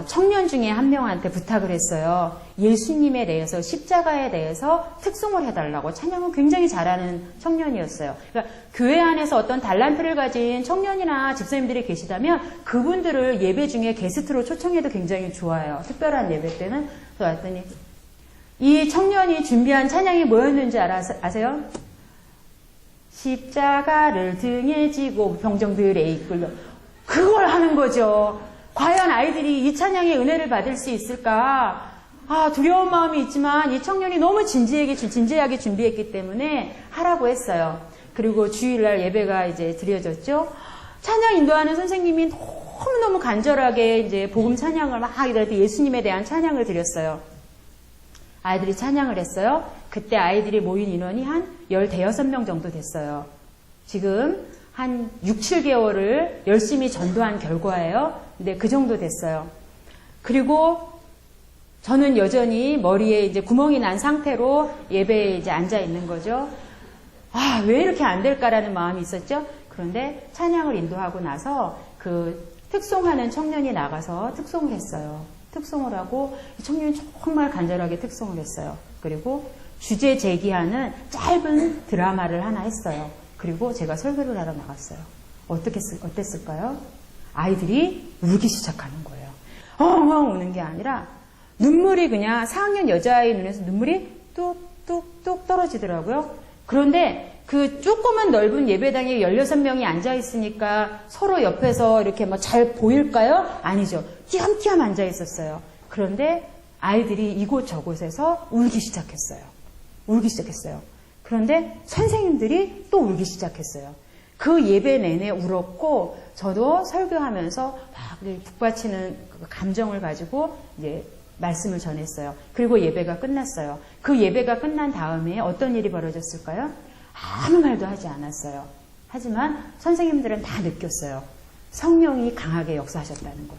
청년 중에 한 명한테 부탁을 했어요. 예수님에 대해서 십자가에 대해서 특송을 해달라고. 찬양은 굉장히 잘하는 청년이었어요. 그러니까 교회 안에서 어떤 달란트를 가진 청년이나 집사님들이 계시다면 그분들을 예배 중에 게스트로 초청해도 굉장히 좋아요. 특별한 예배 때는. 그래서 왔더니 이 청년이 준비한 찬양이 뭐였는지 아세요? 십자가를 등에 지고 병정들에 이끌려. 그걸 하는 거죠. 과연 아이들이 이 찬양의 은혜를 받을 수 있을까? 두려운 마음이 있지만 이 청년이 너무 진지하게 준비했기 때문에 하라고 했어요. 그리고 주일날 예배가 이제 드려졌죠. 찬양 인도하는 선생님이 너무너무 간절하게 이제 복음 찬양을 막 이렇게 예수님에 대한 찬양을 드렸어요. 아이들이 찬양을 했어요. 그때 아이들이 모인 인원이 한 15명 정도 됐어요. 지금 한 6, 7개월을 열심히 전도한 결과예요. 근데 그 정도 됐어요. 그리고 저는 여전히 머리에 이제 구멍이 난 상태로 예배에 이제 앉아 있는 거죠. 왜 이렇게 안 될까라는 마음이 있었죠. 그런데 찬양을 인도하고 나서 그 특송하는 청년이 나가서 특송을 했어요. 특송을 하고 이 청년이 정말 간절하게 특송을 했어요. 그리고 주제 제기하는 짧은 드라마를 하나 했어요. 그리고 제가 설교를 하러 나갔어요. 어땠을까요? 아이들이 울기 시작하는 거예요. 엉엉 우는 게 아니라 눈물이 그냥 4학년 여자아이 눈에서 눈물이 뚝뚝뚝 떨어지더라고요. 그런데 그 조그만 넓은 예배당에 16명이 앉아있으니까 서로 옆에서 이렇게 뭐 잘 보일까요? 아니죠. 띄엄띄엄 앉아있었어요. 그런데 아이들이 이곳 저곳에서 울기 시작했어요. 그런데 선생님들이 또 울기 시작했어요. 그 예배 내내 울었고, 저도 설교하면서 막 북받치는 감정을 가지고 이제 말씀을 전했어요. 그리고 예배가 끝났어요. 그 예배가 끝난 다음에 어떤 일이 벌어졌을까요? 아무 말도 하지 않았어요. 하지만 선생님들은 다 느꼈어요. 성령이 강하게 역사하셨다는 것.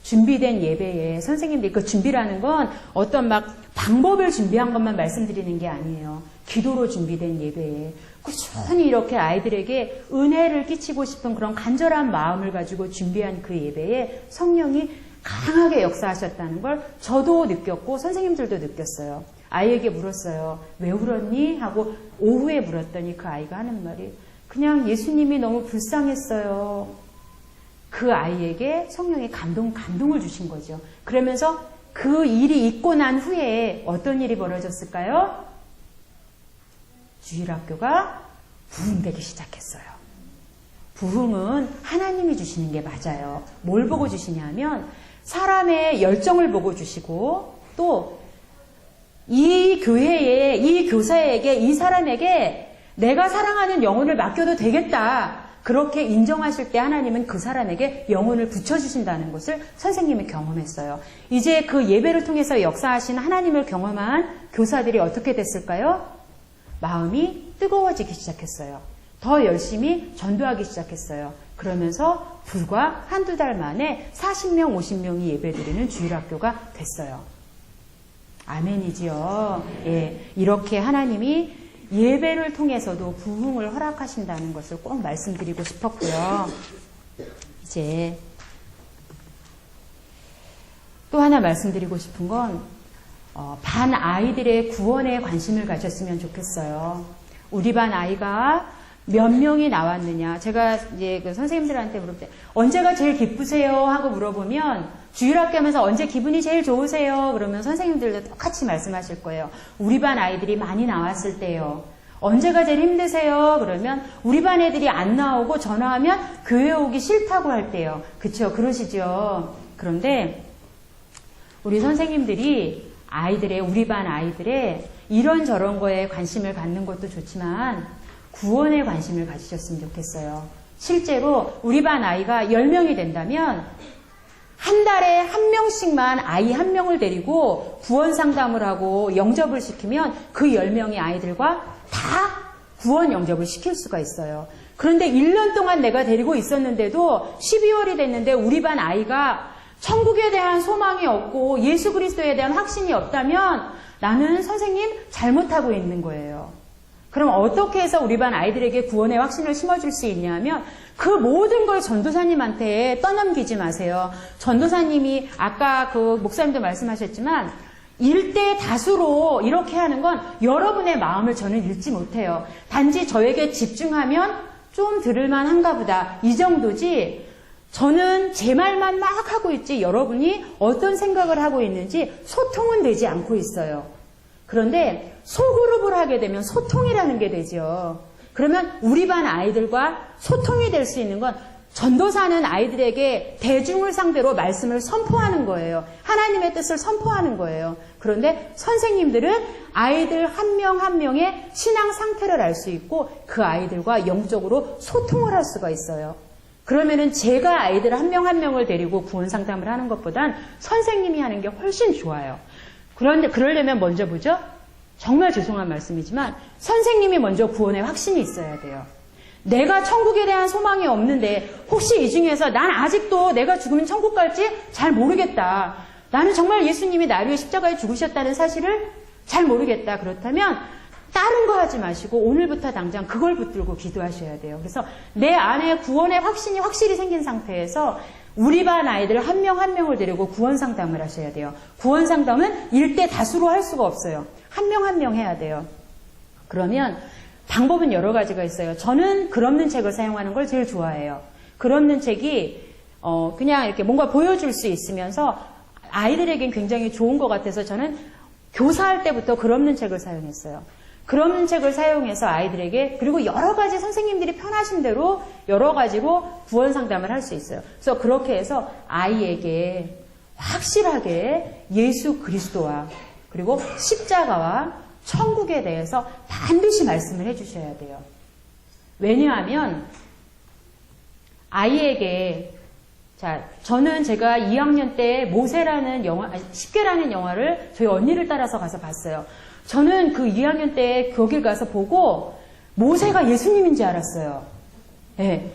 준비된 예배에 선생님들이, 그 준비라는 건 어떤 막 방법을 준비한 것만 말씀드리는 게 아니에요. 기도로 준비된 예배에 꾸준히 이렇게 아이들에게 은혜를 끼치고 싶은 그런 간절한 마음을 가지고 준비한 그 예배에 성령이 강하게 역사하셨다는 걸 저도 느꼈고 선생님들도 느꼈어요. 아이에게 물었어요. 왜 울었니? 하고 오후에 물었더니 그 아이가 하는 말이 그냥 예수님이 너무 불쌍했어요. 그 아이에게 성령이 감동을 주신 거죠. 그러면서 그 일이 있고 난 후에 어떤 일이 벌어졌을까요? 주일학교가 부흥되기 시작했어요. 부흥은 하나님이 주시는 게 맞아요. 뭘 보고 주시냐면 사람의 열정을 보고 주시고 또 이 교회에, 이 교사에게, 이 사람에게 내가 사랑하는 영혼을 맡겨도 되겠다. 그렇게 인정하실 때 하나님은 그 사람에게 영혼을 붙여주신다는 것을 선생님이 경험했어요. 이제 그 예배를 통해서 역사하신 하나님을 경험한 교사들이 어떻게 됐을까요? 마음이 뜨거워지기 시작했어요. 더 열심히 전도하기 시작했어요. 그러면서 불과 한두 달 만에 40명, 50명이 예배드리는 주일학교가 됐어요. 아멘이지요. 예, 이렇게 하나님이 예배를 통해서도 부흥을 허락하신다는 것을 꼭 말씀드리고 싶었고요. 이제 또 하나 말씀드리고 싶은 건 반 아이들의 구원에 관심을 가졌으면 좋겠어요. 우리 반 아이가 몇 명이 나왔느냐. 제가 이제 그 선생님들한테 물을 때 언제가 제일 기쁘세요? 하고 물어보면 주일학교 하면서 언제 기분이 제일 좋으세요? 그러면 선생님들도 똑같이 말씀하실 거예요. 우리 반 아이들이 많이 나왔을 때요. 언제가 제일 힘드세요? 그러면 우리 반 애들이 안 나오고 전화하면 교회 오기 싫다고 할 때요. 그쵸? 그러시죠? 그런데 우리 선생님들이 우리 반 아이들의 이런저런 거에 관심을 갖는 것도 좋지만 구원에 관심을 가지셨으면 좋겠어요. 실제로 우리 반 아이가 10명이 된다면 한 달에 한 명씩만 아이 한 명을 데리고 구원 상담을 하고 영접을 시키면 그 10명의 아이들과 다 구원 영접을 시킬 수가 있어요. 그런데 1년 동안 내가 데리고 있었는데도 12월이 됐는데 우리 반 아이가 천국에 대한 소망이 없고 예수 그리스도에 대한 확신이 없다면 나는 선생님 잘못하고 있는 거예요. 그럼 어떻게 해서 우리 반 아이들에게 구원의 확신을 심어줄 수 있냐면 그 모든 걸 전도사님한테 떠넘기지 마세요. 전도사님이 아까 그 목사님도 말씀하셨지만 일대 다수로 이렇게 하는 건 여러분의 마음을 저는 읽지 못해요. 단지 저에게 집중하면 좀 들을만 한가 보다. 이 정도지 저는 제 말만 막 하고 있지 여러분이 어떤 생각을 하고 있는지 소통은 되지 않고 있어요. 그런데 소그룹을 하게 되면 소통이라는 게 되죠. 그러면 우리 반 아이들과 소통이 될 수 있는 건 전도사는 아이들에게 대중을 상대로 말씀을 선포하는 거예요. 하나님의 뜻을 선포하는 거예요. 그런데 선생님들은 아이들 한 명 한 명의 신앙 상태를 알 수 있고 그 아이들과 영적으로 소통을 할 수가 있어요. 그러면은 제가 아이들 한 명 한 명을 데리고 구원 상담을 하는 것보단 선생님이 하는 게 훨씬 좋아요. 그런데 그러려면 먼저 보죠. 정말 죄송한 말씀이지만 선생님이 먼저 구원의 확신이 있어야 돼요. 내가 천국에 대한 소망이 없는데 혹시 이 중에서 난 아직도 내가 죽으면 천국 갈지 잘 모르겠다. 나는 정말 예수님이 나를 위해 십자가에 죽으셨다는 사실을 잘 모르겠다. 그렇다면 다른 거 하지 마시고 오늘부터 당장 그걸 붙들고 기도하셔야 돼요. 그래서 내 안에 구원의 확신이 확실히 생긴 상태에서 우리 반 아이들 한 명 한 명을 데리고 구원 상담을 하셔야 돼요. 구원 상담은 일대 다수로 할 수가 없어요. 한 명 한 명 해야 돼요. 그러면 방법은 여러 가지가 있어요. 저는 글 없는 책을 사용하는 걸 제일 좋아해요. 글 없는 책이 그냥 이렇게 뭔가 보여줄 수 있으면서 아이들에겐 굉장히 좋은 것 같아서 저는 교사할 때부터 글 없는 책을 사용했어요. 글 없는 책을 사용해서 아이들에게, 그리고 여러 가지 선생님들이 편하신 대로 여러 가지로 구원 상담을 할 수 있어요. 그래서 그렇게 해서 아이에게 확실하게 예수 그리스도와 그리고 십자가와 천국에 대해서 반드시 말씀을 해주셔야 돼요. 왜냐하면 아이에게, 자, 저는 제가 2학년 때 모세라는 영화, 십계라는 영화를 저희 언니를 따라서 가서 봤어요. 저는 그 2학년 때 거길 가서 보고 모세가 예수님인 줄 알았어요. 예.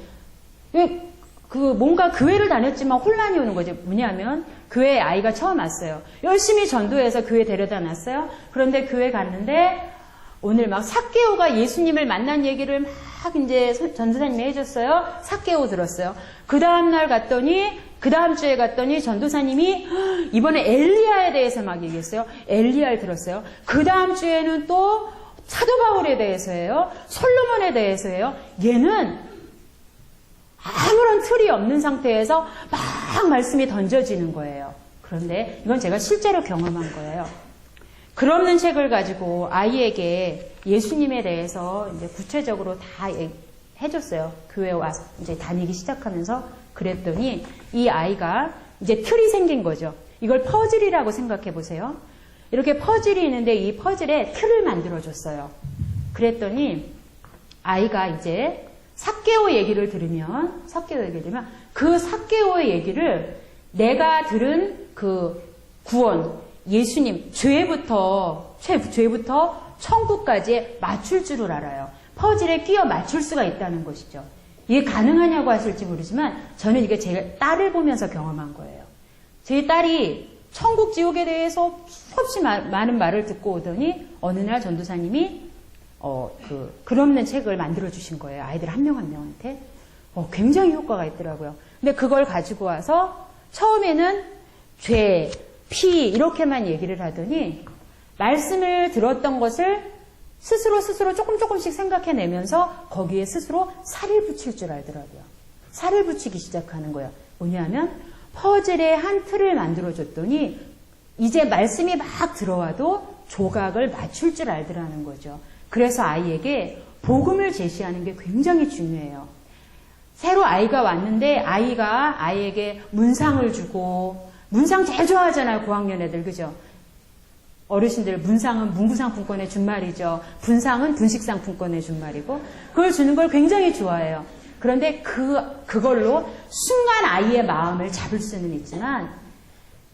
뭔가 교회를 다녔지만 혼란이 오는 거죠. 뭐냐면 교회에 아이가 처음 왔어요. 열심히 전도해서 교회 데려다 놨어요. 그런데 교회 갔는데 오늘 막 삭개오가 예수님을 만난 얘기를 막 이제 전도사님이 해줬어요. 삭개오 들었어요. 그 다음날 갔더니, 그 다음 주에 갔더니 전도사님이 이번에 엘리야에 대해서 막 얘기했어요. 엘리야를 들었어요. 그 다음 주에는 또 사도 바울에 대해서예요. 솔로몬에 대해서예요. 얘는 아무런 틀이 없는 상태에서 막 말씀이 던져지는 거예요. 그런데 이건 제가 실제로 경험한 거예요. 글 없는 책을 가지고 아이에게 예수님에 대해서 이제 구체적으로 다 해줬어요. 교회 와서 이제 다니기 시작하면서 그랬더니 이 아이가 이제 틀이 생긴 거죠. 이걸 퍼즐이라고 생각해 보세요. 이렇게 퍼즐이 있는데 이 퍼즐에 틀을 만들어줬어요. 그랬더니 아이가 이제 삭개오 얘기를 들으면 그 삭개오의 얘기를 내가 들은 그 구원, 예수님, 죄부터 천국까지 맞출 줄을 알아요. 퍼즐에 끼워 맞출 수가 있다는 것이죠. 이게 가능하냐고 하실지 모르지만 저는 이게 제 딸을 보면서 경험한 거예요. 제 딸이 천국 지옥에 대해서 수없이 많은 말을 듣고 오더니 어느 날 전도사님이 글 없는 책을 만들어 주신 거예요. 아이들 한 명 한 명한테. 굉장히 효과가 있더라고요. 근데 그걸 가지고 와서 처음에는 죄, 피 이렇게만 얘기를 하더니 말씀을 들었던 것을 스스로 조금씩 생각해내면서 거기에 스스로 살을 붙일 줄 알더라고요. 살을 붙이기 시작하는 거예요. 뭐냐면 퍼즐의 한 틀을 만들어줬더니 이제 말씀이 막 들어와도 조각을 맞출 줄 알더라는 거죠. 그래서 아이에게 복음을 제시하는 게 굉장히 중요해요. 새로 아이가 왔는데 아이가 아이에게 문상을 주고, 문상 제일 좋아하잖아요. 고학년 애들, 그죠? 어르신들 문상은 문구상품권에 준 말이죠. 분상은 분식상품권에 준 말이고, 그걸 주는 걸 굉장히 좋아해요. 그런데 그걸로 순간 아이의 마음을 잡을 수는 있지만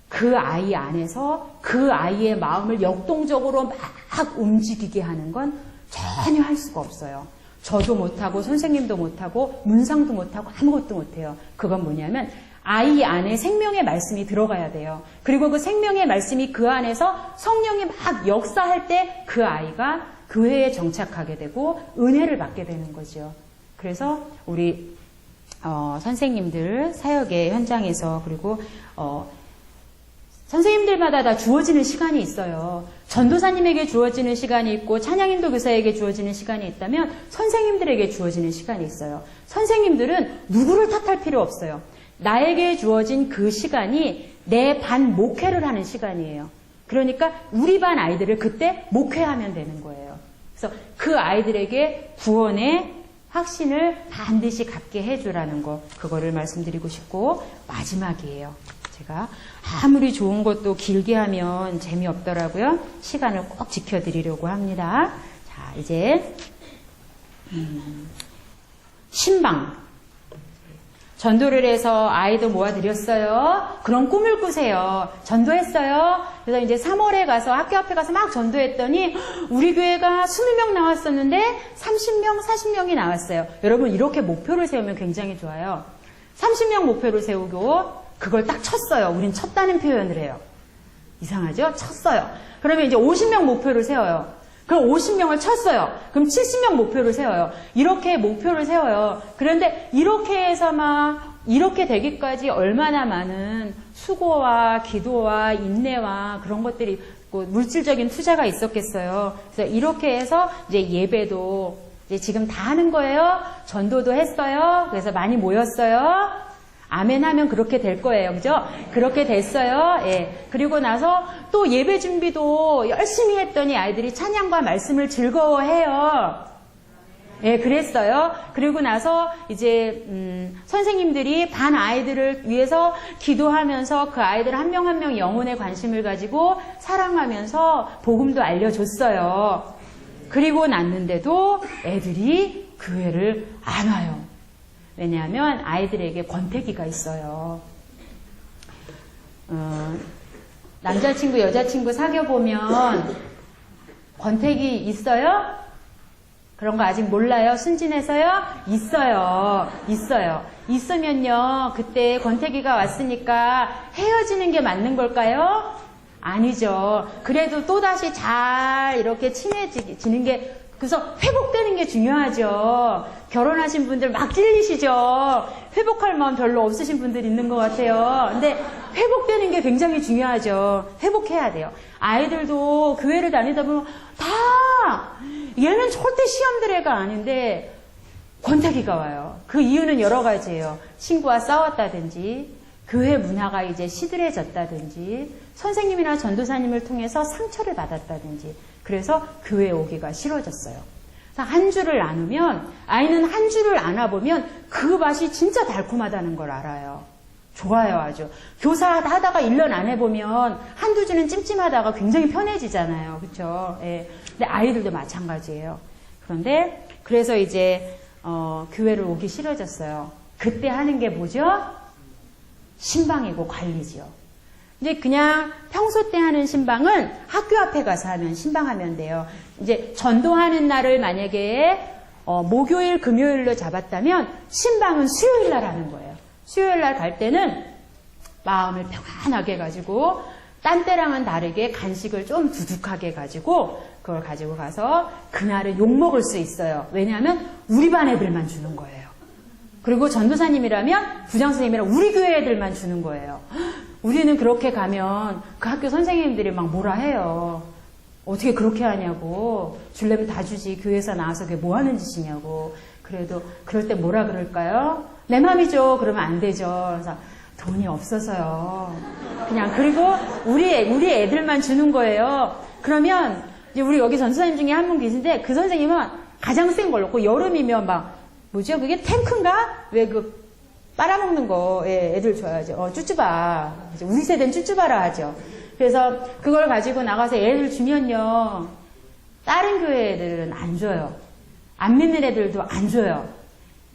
그 아이 안에서 그 아이의 마음을 역동적으로 막 움직이게 하는 건 전혀 할 수가 없어요. 저도 못하고 선생님도 못하고 문상도 못하고 아무것도 못해요. 그건 뭐냐면 아이 안에 생명의 말씀이 들어가야 돼요. 그리고 그 생명의 말씀이 그 안에서 성령이 막 역사할 때 그 아이가 교회에 정착하게 되고 은혜를 받게 되는 거죠. 그래서 우리 선생님들 사역의 현장에서, 그리고 선생님들마다 다 주어지는 시간이 있어요. 전도사님에게 주어지는 시간이 있고 찬양인도 교사에게 주어지는 시간이 있다면 선생님들에게 주어지는 시간이 있어요. 선생님들은 누구를 탓할 필요 없어요. 나에게 주어진 그 시간이 내 반 목회를 하는 시간이에요. 그러니까 우리 반 아이들을 그때 목회하면 되는 거예요. 그래서 그 아이들에게 구원의 확신을 반드시 갖게 해주라는 거, 그거를 말씀드리고 싶고, 마지막이에요. 제가 아무리 좋은 것도 길게 하면 재미없더라고요. 시간을 꼭 지켜드리려고 합니다. 자, 이제 신방. 전도를 해서 아이도 모아드렸어요. 그런 꿈을 꾸세요. 전도했어요. 그래서 이제 3월에 가서 학교 앞에 가서 막 전도했더니 우리 교회가 20명 나왔었는데 30명, 40명이 나왔어요. 여러분, 이렇게 목표를 세우면 굉장히 좋아요. 30명 목표를 세우고 그걸 딱 쳤어요. 우린 쳤다는 표현을 해요. 이상하죠? 쳤어요. 그러면 이제 50명 목표를 세워요. 그럼 50명을 쳤어요. 그럼 70명 목표를 세워요. 이렇게 목표를 세워요. 그런데 이렇게 해서 막 이렇게 되기까지 얼마나 많은 수고와 기도와 인내와 그런 것들이 있고 물질적인 투자가 있었겠어요. 그래서 이렇게 해서 이제 예배도 이제 지금 다 하는 거예요. 전도도 했어요. 그래서 많이 모였어요. 아멘 하면 그렇게 될 거예요. 그죠? 그렇게 됐어요. 예. 그리고 나서 또 예배 준비도 열심히 했더니 아이들이 찬양과 말씀을 즐거워해요. 예, 그랬어요. 그리고 나서 이제 선생님들이 반 아이들을 위해서 기도하면서 그 아이들 한 명 한 명 영혼에 관심을 가지고 사랑하면서 복음도 알려줬어요. 그리고 났는데도 애들이 교회를 안 와요. 왜냐하면 아이들에게 권태기가 있어요. 남자친구, 여자친구 사귀어보면 권태기 있어요? 그런 거 아직 몰라요? 순진해서요? 있어요. 있어요. 있으면요, 그때 권태기가 왔으니까 헤어지는 게 맞는 걸까요? 아니죠. 그래도 또다시 잘 이렇게 친해지는 게, 그래서 회복되는 게 중요하죠. 결혼하신 분들 막 찔리시죠? 회복할 마음 별로 없으신 분들 있는 것 같아요. 근데 회복되는 게 굉장히 중요하죠. 회복해야 돼요. 아이들도 교회를 다니다 보면 다 얘는 절대 시험들 애가 아닌데 권태기가 와요. 그 이유는 여러 가지예요. 친구와 싸웠다든지, 교회 문화가 이제 시들해졌다든지, 선생님이나 전도사님을 통해서 상처를 받았다든지, 그래서 교회에 오기가 싫어졌어요. 한 주를 나누면, 아이는 한 주를 안아보면 그 맛이 진짜 달콤하다는 걸 알아요. 좋아요, 아주. 교사하다가 1년 안 해보면 한두 주는 찜찜하다가 굉장히 편해지잖아요. 그쵸? 예. 근데 아이들도 마찬가지예요. 그런데, 그래서 이제, 교회를 오기 싫어졌어요. 그때 하는 게 뭐죠? 신방이고 관리지요. 이제 그냥 평소 때 하는 신방은 학교 앞에 가서 하면 신방하면 돼요. 이제 전도하는 날을 만약에 목요일, 금요일로 잡았다면 신방은 수요일 날 하는 거예요. 수요일 날 갈 때는 마음을 평안하게 가지고 딴 때랑은 다르게 간식을 좀 두둑하게 가지고 그걸 가지고 가서 그날은 욕먹을 수 있어요. 왜냐하면 우리 반 애들만 주는 거예요. 그리고 전도사님이라면 부장선생님이랑 우리 교회 애들만 주는 거예요. 우리는 그렇게 가면 그 학교 선생님들이 막 뭐라 해요. 어떻게 그렇게 하냐고. 주려면 다 주지. 교회에서 나와서 그게 뭐 하는 짓이냐고. 그래도 그럴 때 뭐라 그럴까요? 내 맘이죠. 그러면 안 되죠. 그래서 돈이 없어서요. 그냥 그리고 우리 애들만 주는 거예요. 그러면 이제 우리 여기 전도사님 중에 한 분 계신데 그 선생님은 가장 센 걸로 그 여름이면 막 뭐죠? 그게 탱크인가? 왜 그 빨아먹는 거, 예, 애들 줘야죠. 쭈쭈바. 우리 세대는 쭈쭈바라 하죠. 그래서 그걸 가지고 나가서 애들 주면요. 다른 교회 애들은 안 줘요. 안 믿는 애들도 안 줘요.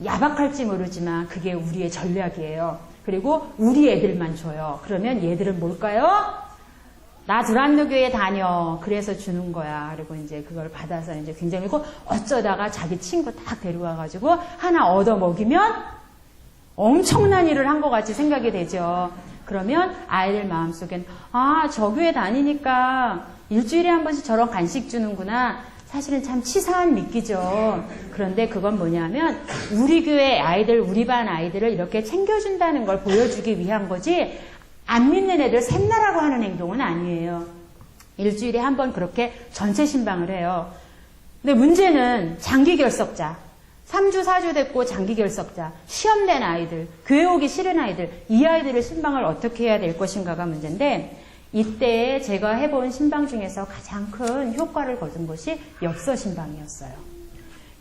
야박할지 모르지만 그게 우리의 전략이에요. 그리고 우리 애들만 줘요. 그러면 얘들은 뭘까요? 나 두란노 교회 다녀. 그래서 주는 거야. 그리고 이제 그걸 받아서 이제 굉장히 어쩌다가 자기 친구 딱 데려와가지고 하나 얻어 먹이면 엄청난 일을 한 것 같이 생각이 되죠. 그러면 아이들 마음속엔 아, 저 교회 다니니까 일주일에 한 번씩 저런 간식 주는구나. 사실은 참 치사한 믿기죠. 그런데 그건 뭐냐면 우리 교회 아이들, 우리 반 아이들을 이렇게 챙겨준다는 걸 보여주기 위한 거지 안 믿는 애들 샘나라고 하는 행동은 아니에요. 일주일에 한 번 그렇게 전체 신방을 해요. 근데 문제는 장기 결석자. 3주, 4주 됐고 장기 결석자, 시험된 아이들, 교회 오기 싫은 아이들, 이 아이들의 신방을 어떻게 해야 될 것인가가 문제인데 이때 제가 해본 신방 중에서 가장 큰 효과를 거둔 것이 엽서 신방이었어요.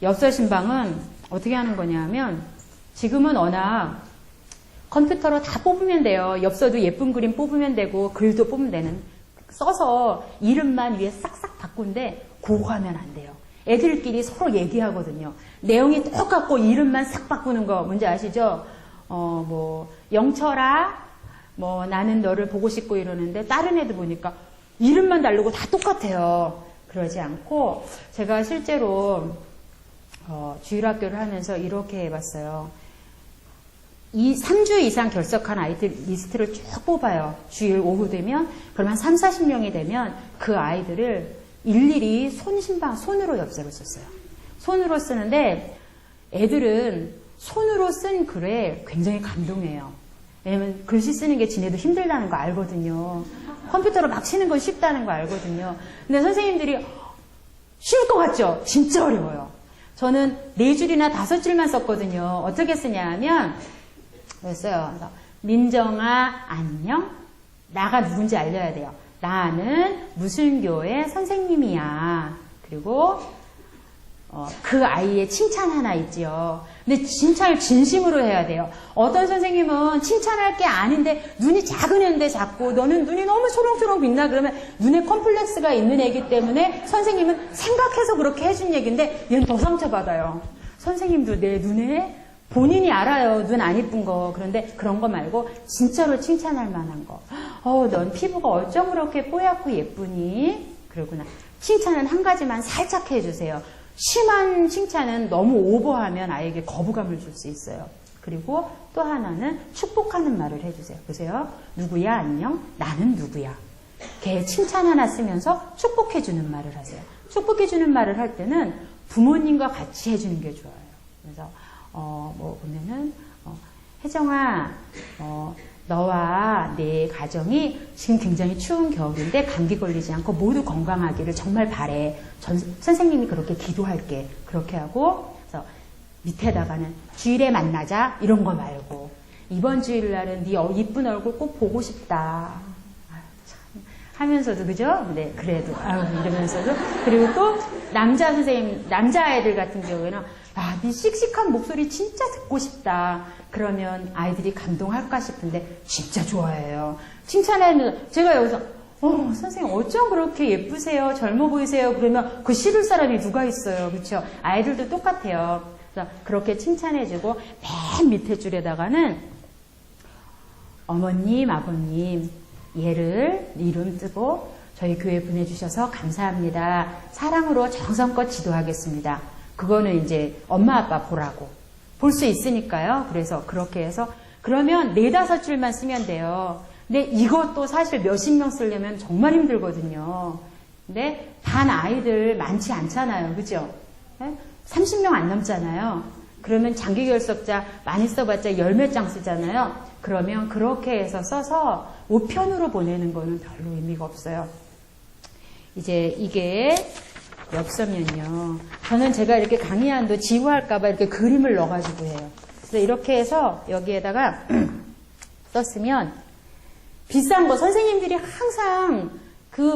엽서 신방은 어떻게 하는 거냐면 지금은 워낙 컴퓨터로 다 뽑으면 돼요. 엽서도 예쁜 그림 뽑으면 되고 글도 뽑으면 되는 써서 이름만 위에 싹싹 바꾼데 그거 하면 안 돼요. 애들끼리 서로 얘기하거든요. 내용이 똑같고 이름만 싹 바꾸는 거 뭔지 아시죠? 영철아, 나는 너를 보고 싶고 이러는데 다른 애들 보니까 이름만 다르고 다 똑같아요. 그러지 않고 제가 실제로 주일학교를 하면서 이렇게 해봤어요. 3주 이상 결석한 아이들 리스트를 쭉 뽑아요. 주일 오후 되면 그러면 3, 40명이 되면 그 아이들을 일일이 손으로 엽서를 썼어요. 손으로 쓰는데 애들은 손으로 쓴 글에 굉장히 감동해요. 왜냐면 글씨 쓰는 게 지네도 힘들다는 거 알거든요. 컴퓨터로 막 치는 건 쉽다는 거 알거든요. 근데 선생님들이 쉬울 것 같죠? 진짜 어려워요. 저는 4줄이나 5줄만 썼거든요. 어떻게 쓰냐면 그랬어요. 그래서 민정아 안녕. 나가 누군지 알려야 돼요. 나는 무슨 교회 선생님이야. 그리고 그 아이의 칭찬 하나 있지요. 근데 칭찬을 진심으로 해야 돼요. 어떤 선생님은 칭찬할 게 아닌데 눈이 작은 애인데 작고 너는 눈이 너무 초롱초롱 빛나 그러면 눈에 컴플렉스가 있는 애기 때문에 선생님은 생각해서 그렇게 해준 얘기인데 얘는 더 상처받아요. 선생님도 내 눈에 본인이 알아요. 눈 안 이쁜 거. 그런데 그런 거 말고 진짜로 칭찬할 만한 거. 넌 피부가 어쩜 그렇게 뽀얗고 예쁘니? 그러구나. 칭찬은 한 가지만 살짝 해주세요. 심한 칭찬은 너무 오버하면 아이에게 거부감을 줄 수 있어요. 그리고 또 하나는 축복하는 말을 해주세요. 보세요. 누구야 안녕? 나는 누구야? 걔 칭찬 하나 쓰면서 축복해주는 말을 하세요. 축복해주는 말을 할 때는 부모님과 같이 해주는 게 좋아요. 그래서 보면은 혜정아 너와 내 가정이 지금 굉장히 추운 겨울인데 감기 걸리지 않고 모두 건강하기를 정말 바래. 선생님이 그렇게 기도할게. 그렇게 하고 그래서 밑에다가는 주일에 만나자 이런 거 말고 이번 주일날은 네 이쁜 얼굴 꼭 보고 싶다. 아유, 참. 하면서도 그죠? 네 그래도 이러면서도 그리고 또 남자 선생님 남자아이들 같은 경우에는 네 씩씩한 목소리 진짜 듣고 싶다. 그러면 아이들이 감동할까 싶은데 진짜 좋아해요. 칭찬하는 제가 여기서 선생님 어쩜 그렇게 예쁘세요? 젊어 보이세요? 그러면 그 싫을 사람이 누가 있어요? 그렇죠? 아이들도 똑같아요. 그래서 그렇게 칭찬해주고 맨 밑에 줄에다가는 어머님, 아버님 얘를 이름 뜨고 저희 교회 보내주셔서 감사합니다. 사랑으로 정성껏 지도하겠습니다. 그거는 이제 엄마 아빠 보라고 볼 수 있으니까요. 그래서 그렇게 해서 그러면 4-5줄만 쓰면 돼요. 근데 이것도 사실 몇십 명 쓰려면 정말 힘들거든요. 근데 반 아이들 많지 않잖아요. 그죠? 30명 안 넘잖아요. 그러면 장기 결석자 많이 써봤자 10몇 장 쓰잖아요. 그러면 그렇게 해서 써서 우편으로 보내는 거는 별로 의미가 없어요. 이제 이게 엽서면요. 저는 제가 이렇게 강의안도 지우할까봐 이렇게 그림을 넣어가지고 해요. 그래서 이렇게 해서 여기에다가 썼으면 비싼 거 선생님들이 항상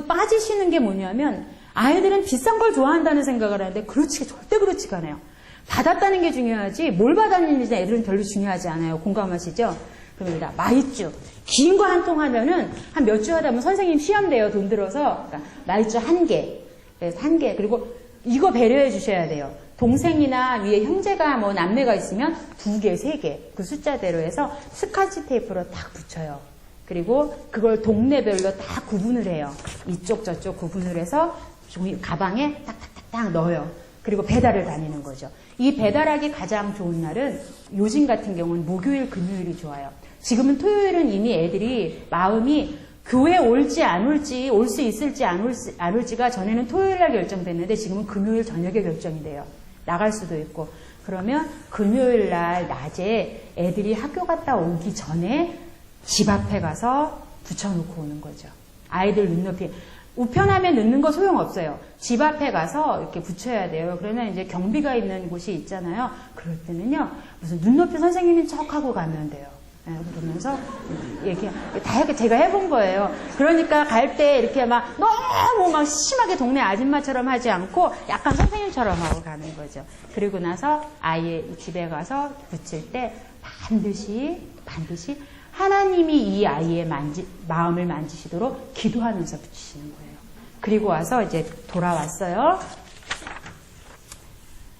빠지시는 게 뭐냐면 아이들은 비싼 걸 좋아한다는 생각을 하는데 절대 그렇지가 않아요. 받았다는 게 중요하지 뭘 받았는지 애들은 별로 중요하지 않아요. 공감하시죠? 그럽니다. 마이쮸. 긴 거 한 통 하면은 한 몇 주 하다 보면 선생님 시험 돼요. 돈 들어서. 그러니까 마이쮸 1개. 그래서 1개. 그리고 이거 배려해 주셔야 돼요. 동생이나 위에 형제가 남매가 있으면 2개, 3개. 그 숫자대로 해서 스카치 테이프로 딱 붙여요. 그리고 그걸 동네별로 다 구분을 해요. 이쪽 저쪽 구분을 해서 종이 가방에 딱딱딱딱 넣어요. 그리고 배달을 다니는 거죠. 이 배달하기 가장 좋은 날은 요즘 같은 경우는 목요일, 금요일이 좋아요. 지금은 토요일은 이미 애들이 마음이 교회 올지 안 올지 올 수 있을지 안 올지가 전에는 토요일 날 결정됐는데 지금은 금요일 저녁에 결정이 돼요. 나갈 수도 있고. 그러면 금요일 날 낮에 애들이 학교 갔다 오기 전에 집 앞에 가서 붙여놓고 오는 거죠. 아이들 눈높이. 우편하면 넣는 거 소용없어요. 집 앞에 가서 이렇게 붙여야 돼요. 그러면 이제 경비가 있는 곳이 있잖아요. 그럴 때는요, 무슨 눈높이 선생님인 척하고 가면 돼요. 그러면서 다 제가 해본 거예요. 그러니까 갈 때 이렇게 너무 심하게 동네 아줌마처럼 하지 않고 약간 선생님처럼 하고 가는 거죠. 그리고 나서 아이의 집에 가서 붙일 때 반드시 하나님이 이 아이의 마음을 만지시도록 기도하면서 붙이시는 거예요. 그리고 와서 이제 돌아왔어요.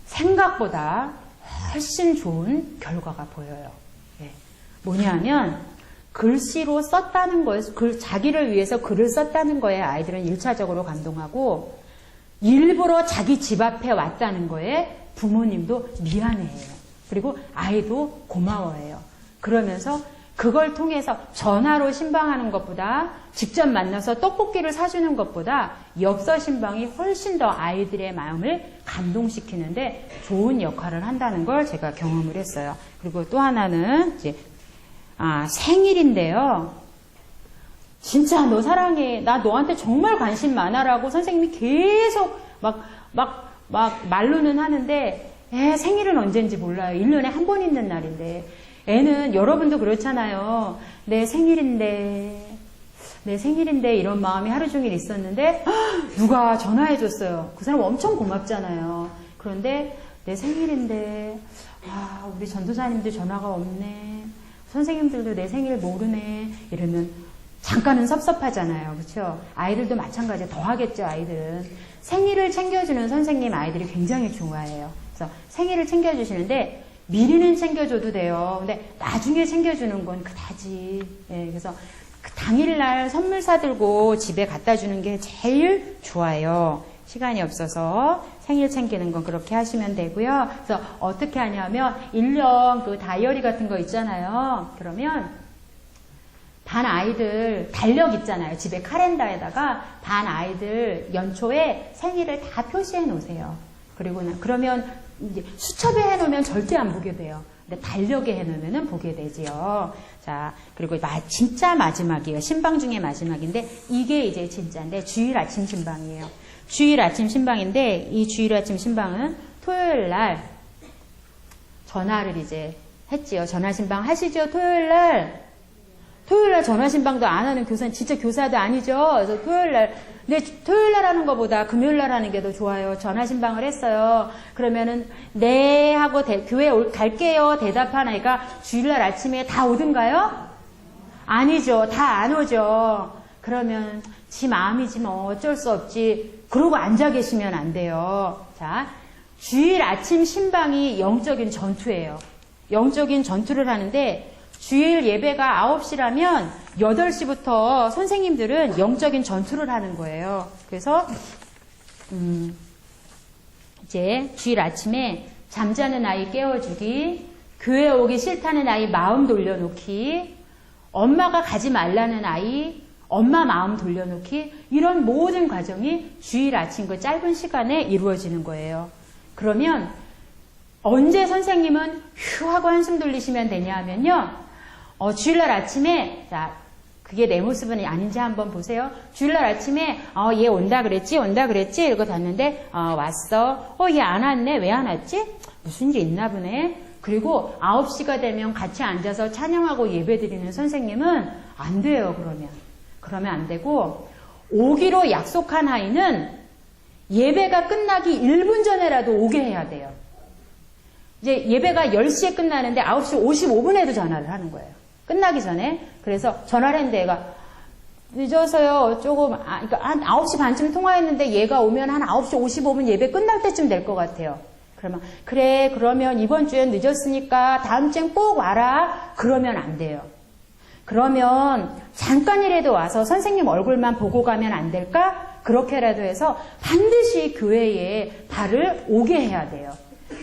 생각보다 훨씬 좋은 결과가 보여요. 뭐냐면 글씨로 썼다는 거에 자기를 위해서 글을 썼다는 거에 아이들은 1차적으로 감동하고 일부러 자기 집 앞에 왔다는 거에 부모님도 미안해해요. 그리고 아이도 고마워해요. 그러면서 그걸 통해서 전화로 신방하는 것보다 직접 만나서 떡볶이를 사주는 것보다 엽서 신방이 훨씬 더 아이들의 마음을 감동시키는데 좋은 역할을 한다는 걸 제가 경험을 했어요. 그리고 또 하나는 이제 생일인데요. 진짜 너 사랑해. 나 너한테 정말 관심 많아라고 선생님이 계속 막 말로는 하는데 생일은 언젠지 몰라요. 1년에 한 번 있는 날인데 애는 여러분도 그렇잖아요. 내 생일인데 이런 마음이 하루 종일 있었는데 누가 전화해줬어요. 그 사람 엄청 고맙잖아요. 그런데 내 생일인데 우리 전도사님들 전화가 없네. 선생님들도 내 생일 모르네. 이러면 잠깐은 섭섭하잖아요. 그렇죠? 아이들도 마찬가지예요. 더 하겠죠. 아이들은. 생일을 챙겨주는 선생님 아이들이 굉장히 좋아해요. 그래서 생일을 챙겨주시는데 미리는 챙겨줘도 돼요. 근데 나중에 챙겨주는 건 그다지. 그래서 그 당일날 선물 사들고 집에 갖다 주는 게 제일 좋아요. 시간이 없어서 생일 챙기는 건 그렇게 하시면 되고요. 그래서 어떻게 하냐면 1년 그 다이어리 같은 거 있잖아요. 그러면 반 아이들 달력 있잖아요. 집에 카렌다에다가 반 아이들 연초에 생일을 다 표시해 놓으세요. 그러면 이제 수첩에 해놓으면 절대 안 보게 돼요. 근데 달력에 해놓으면 보게 되지요. 자, 그리고 진짜 마지막이에요. 신방 중에 마지막인데 이게 이제 진짜인데 주일 아침 신방이에요. 주일 아침 신방인데 이 주일 아침 신방은 토요일 날 전화를 이제 했지요. 전화 신방 하시죠. 토요일 날 전화 신방도 안 하는 교사는 진짜 교사도 아니죠. 그래서 토요일 날 하는 것보다 금요일 날 하는 게 더 좋아요. 전화 신방을 했어요. 그러면은 네 하고 교회 갈게요. 대답한 아이가 주일 날 아침에 다 오든가요? 아니죠. 다 안 오죠. 그러면 지 마음이지 뭐 어쩔 수 없지. 그러고 앉아 계시면 안 돼요. 자, 주일 아침 신방이 영적인 전투예요. 영적인 전투를 하는데 주일 예배가 9시라면 8시부터 선생님들은 영적인 전투를 하는 거예요. 그래서 이제 주일 아침에 잠자는 아이 깨워주기, 교회 오기 싫다는 아이 마음 돌려놓기, 엄마가 가지 말라는 아이 엄마 마음 돌려놓기, 이런 모든 과정이 주일 아침 그 짧은 시간에 이루어지는 거예요. 그러면 언제 선생님은 휴 하고 한숨 돌리시면 되냐 하면요. 주일날 아침에, 자, 그게 내 모습은 아닌지 한번 보세요. 주일날 아침에, 얘 온다 그랬지? 이러고 봤는데, 왔어. 얘 안 왔네? 왜 안 왔지? 무슨 일 있나 보네? 그리고 9시가 되면 같이 앉아서 찬양하고 예배 드리는 선생님은 안 돼요, 그러면 안 되고, 오기로 약속한 아이는 예배가 끝나기 1분 전에라도 오게 해야 돼요. 이제 예배가 10시에 끝나는데 9시 55분에도 전화를 하는 거예요. 끝나기 전에. 그래서 전화를 했는데 얘가 늦어서요. 조금 그러니까 한 9시 반쯤 통화했는데 얘가 오면 한 9시 55분 예배 끝날 때쯤 될 것 같아요. 그러면 그래 그러면 이번 주엔 늦었으니까 다음 주엔 꼭 와라. 그러면 안 돼요. 그러면 잠깐이라도 와서 선생님 얼굴만 보고 가면 안 될까? 그렇게라도 해서 반드시 교회에 발을 오게 해야 돼요.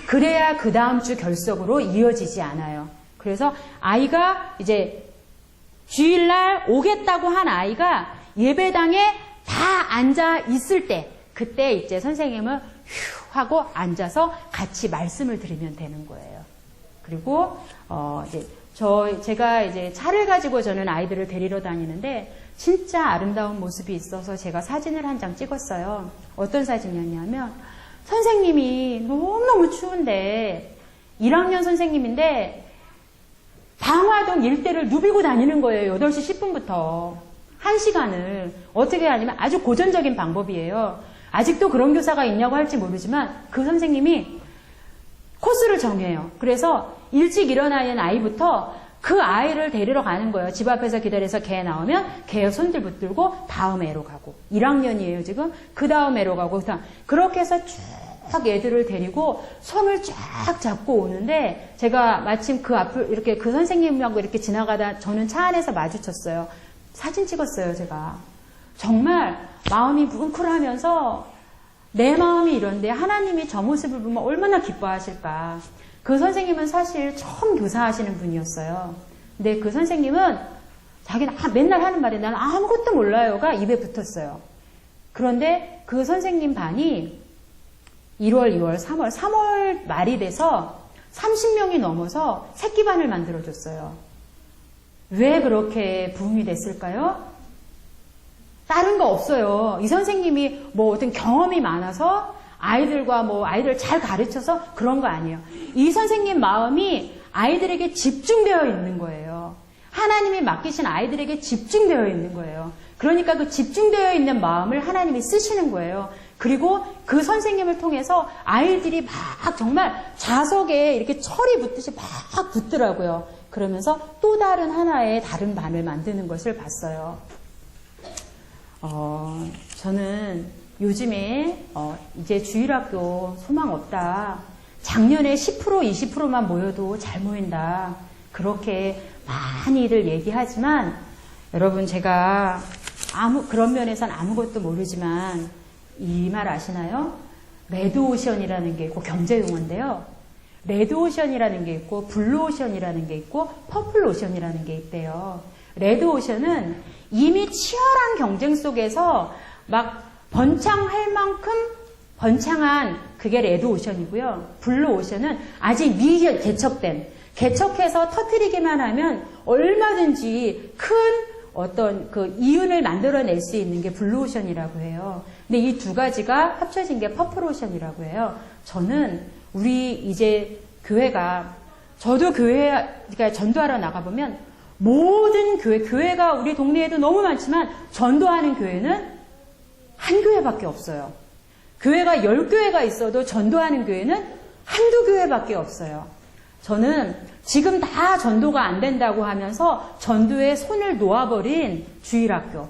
그래야 그 다음 주 결석으로 이어지지 않아요. 그래서 아이가 이제 주일날 오겠다고 한 아이가 예배당에 다 앉아 있을 때, 그때 이제 선생님은 휴 하고 앉아서 같이 말씀을 드리면 되는 거예요. 그리고 제가 이제 차를 가지고 저는 아이들을 데리러 다니는데 진짜 아름다운 모습이 있어서 제가 사진을 한 장 찍었어요. 어떤 사진이었냐면 선생님이 너무너무 추운데 1학년 선생님인데 방화동 일대를 누비고 다니는 거예요. 8시 10분부터 1시간을. 어떻게 하냐면 아주 고전적인 방법이에요. 아직도 그런 교사가 있냐고 할지 모르지만 그 선생님이 코스를 정해요. 그래서 일찍 일어나는 아이부터 그 아이를 데리러 가는 거예요. 집 앞에서 기다려서 걔 나오면 걔 손들 붙들고 다음 애로 가고. 1학년이에요 지금. 그 다음 애로 가고. 그렇게 해서 쭉 얘들을 데리고 손을 쫙 잡고 오는데 제가 마침 그 앞을 이렇게 그 선생님하고 이렇게 지나가다 저는 차 안에서 마주쳤어요. 사진 찍었어요 제가. 정말 마음이 뭉클하면서 내 마음이 이런데 하나님이 저 모습을 보면 얼마나 기뻐하실까. 그 선생님은 사실 처음 교사하시는 분이었어요. 근데 그 선생님은 자기는 맨날 하는 말이 나는 아무것도 몰라요가 입에 붙었어요. 그런데 그 선생님 반이 1월, 2월, 3월 말이 돼서 30명이 넘어서 새끼반을 만들어줬어요. 왜 그렇게 부흥이 됐을까요? 다른 거 없어요. 이 선생님이 뭐 어떤 경험이 많아서 아이들과 아이들 잘 가르쳐서 그런 거 아니에요. 이 선생님 마음이 아이들에게 집중되어 있는 거예요. 하나님이 맡기신 아이들에게 집중되어 있는 거예요. 그러니까 그 집중되어 있는 마음을 하나님이 쓰시는 거예요. 그리고 그 선생님을 통해서 아이들이 막 정말 자석에 이렇게 철이 붙듯이 막 붙더라고요. 그러면서 또 다른 하나의 다른 반을 만드는 것을 봤어요. 저는 요즘에 이제 주일학교 소망 없다. 작년에 10% 20%만 모여도 잘 모인다. 그렇게 많이들 얘기하지만 여러분 제가 그런 면에선 아무것도 모르지만 이 말 아시나요? 레드오션이라는 게 있고 경제용어인데요. 레드오션이라는 게 있고 블루오션이라는 게 있고 퍼플오션이라는 게 있대요. 레드오션은 이미 치열한 경쟁 속에서 막 번창할 만큼 번창한 그게 레드오션이고요. 블루오션은 아직 개척해서 터뜨리기만 하면 얼마든지 큰 어떤 그 이윤을 만들어낼 수 있는 게 블루오션이라고 해요. 근데 이 두 가지가 합쳐진 게 퍼플오션이라고 해요. 저는 우리 이제 교회가 저도 그러니까 전도하러 나가보면 모든 교회가 우리 동네에도 너무 많지만 전도하는 교회는 한 교회밖에 없어요. 교회가 10교회가 있어도 전도하는 교회는 한두 교회밖에 없어요. 저는 지금 다 전도가 안 된다고 하면서 전도에 손을 놓아버린 주일학교.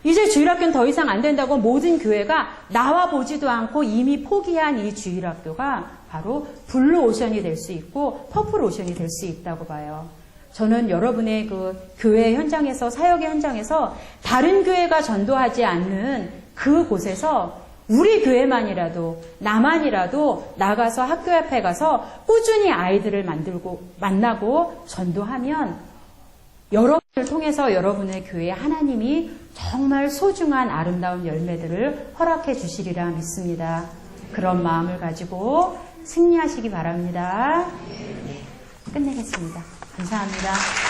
이제 주일학교는 더 이상 안 된다고 모든 교회가 나와보지도 않고 이미 포기한 이 주일학교가 바로 블루오션이 될 수 있고 퍼플오션이 될 수 있다고 봐요. 저는 여러분의 그 교회 현장에서, 사역의 현장에서 다른 교회가 전도하지 않는 그곳에서 우리 교회만이라도, 나만이라도 나가서 학교 앞에 가서 꾸준히 아이들을 만나고 전도하면 여러분을 통해서 여러분의 교회에 하나님이 정말 소중한 아름다운 열매들을 허락해 주시리라 믿습니다. 그런 마음을 가지고 승리하시기 바랍니다. 네, 끝내겠습니다. 감사합니다.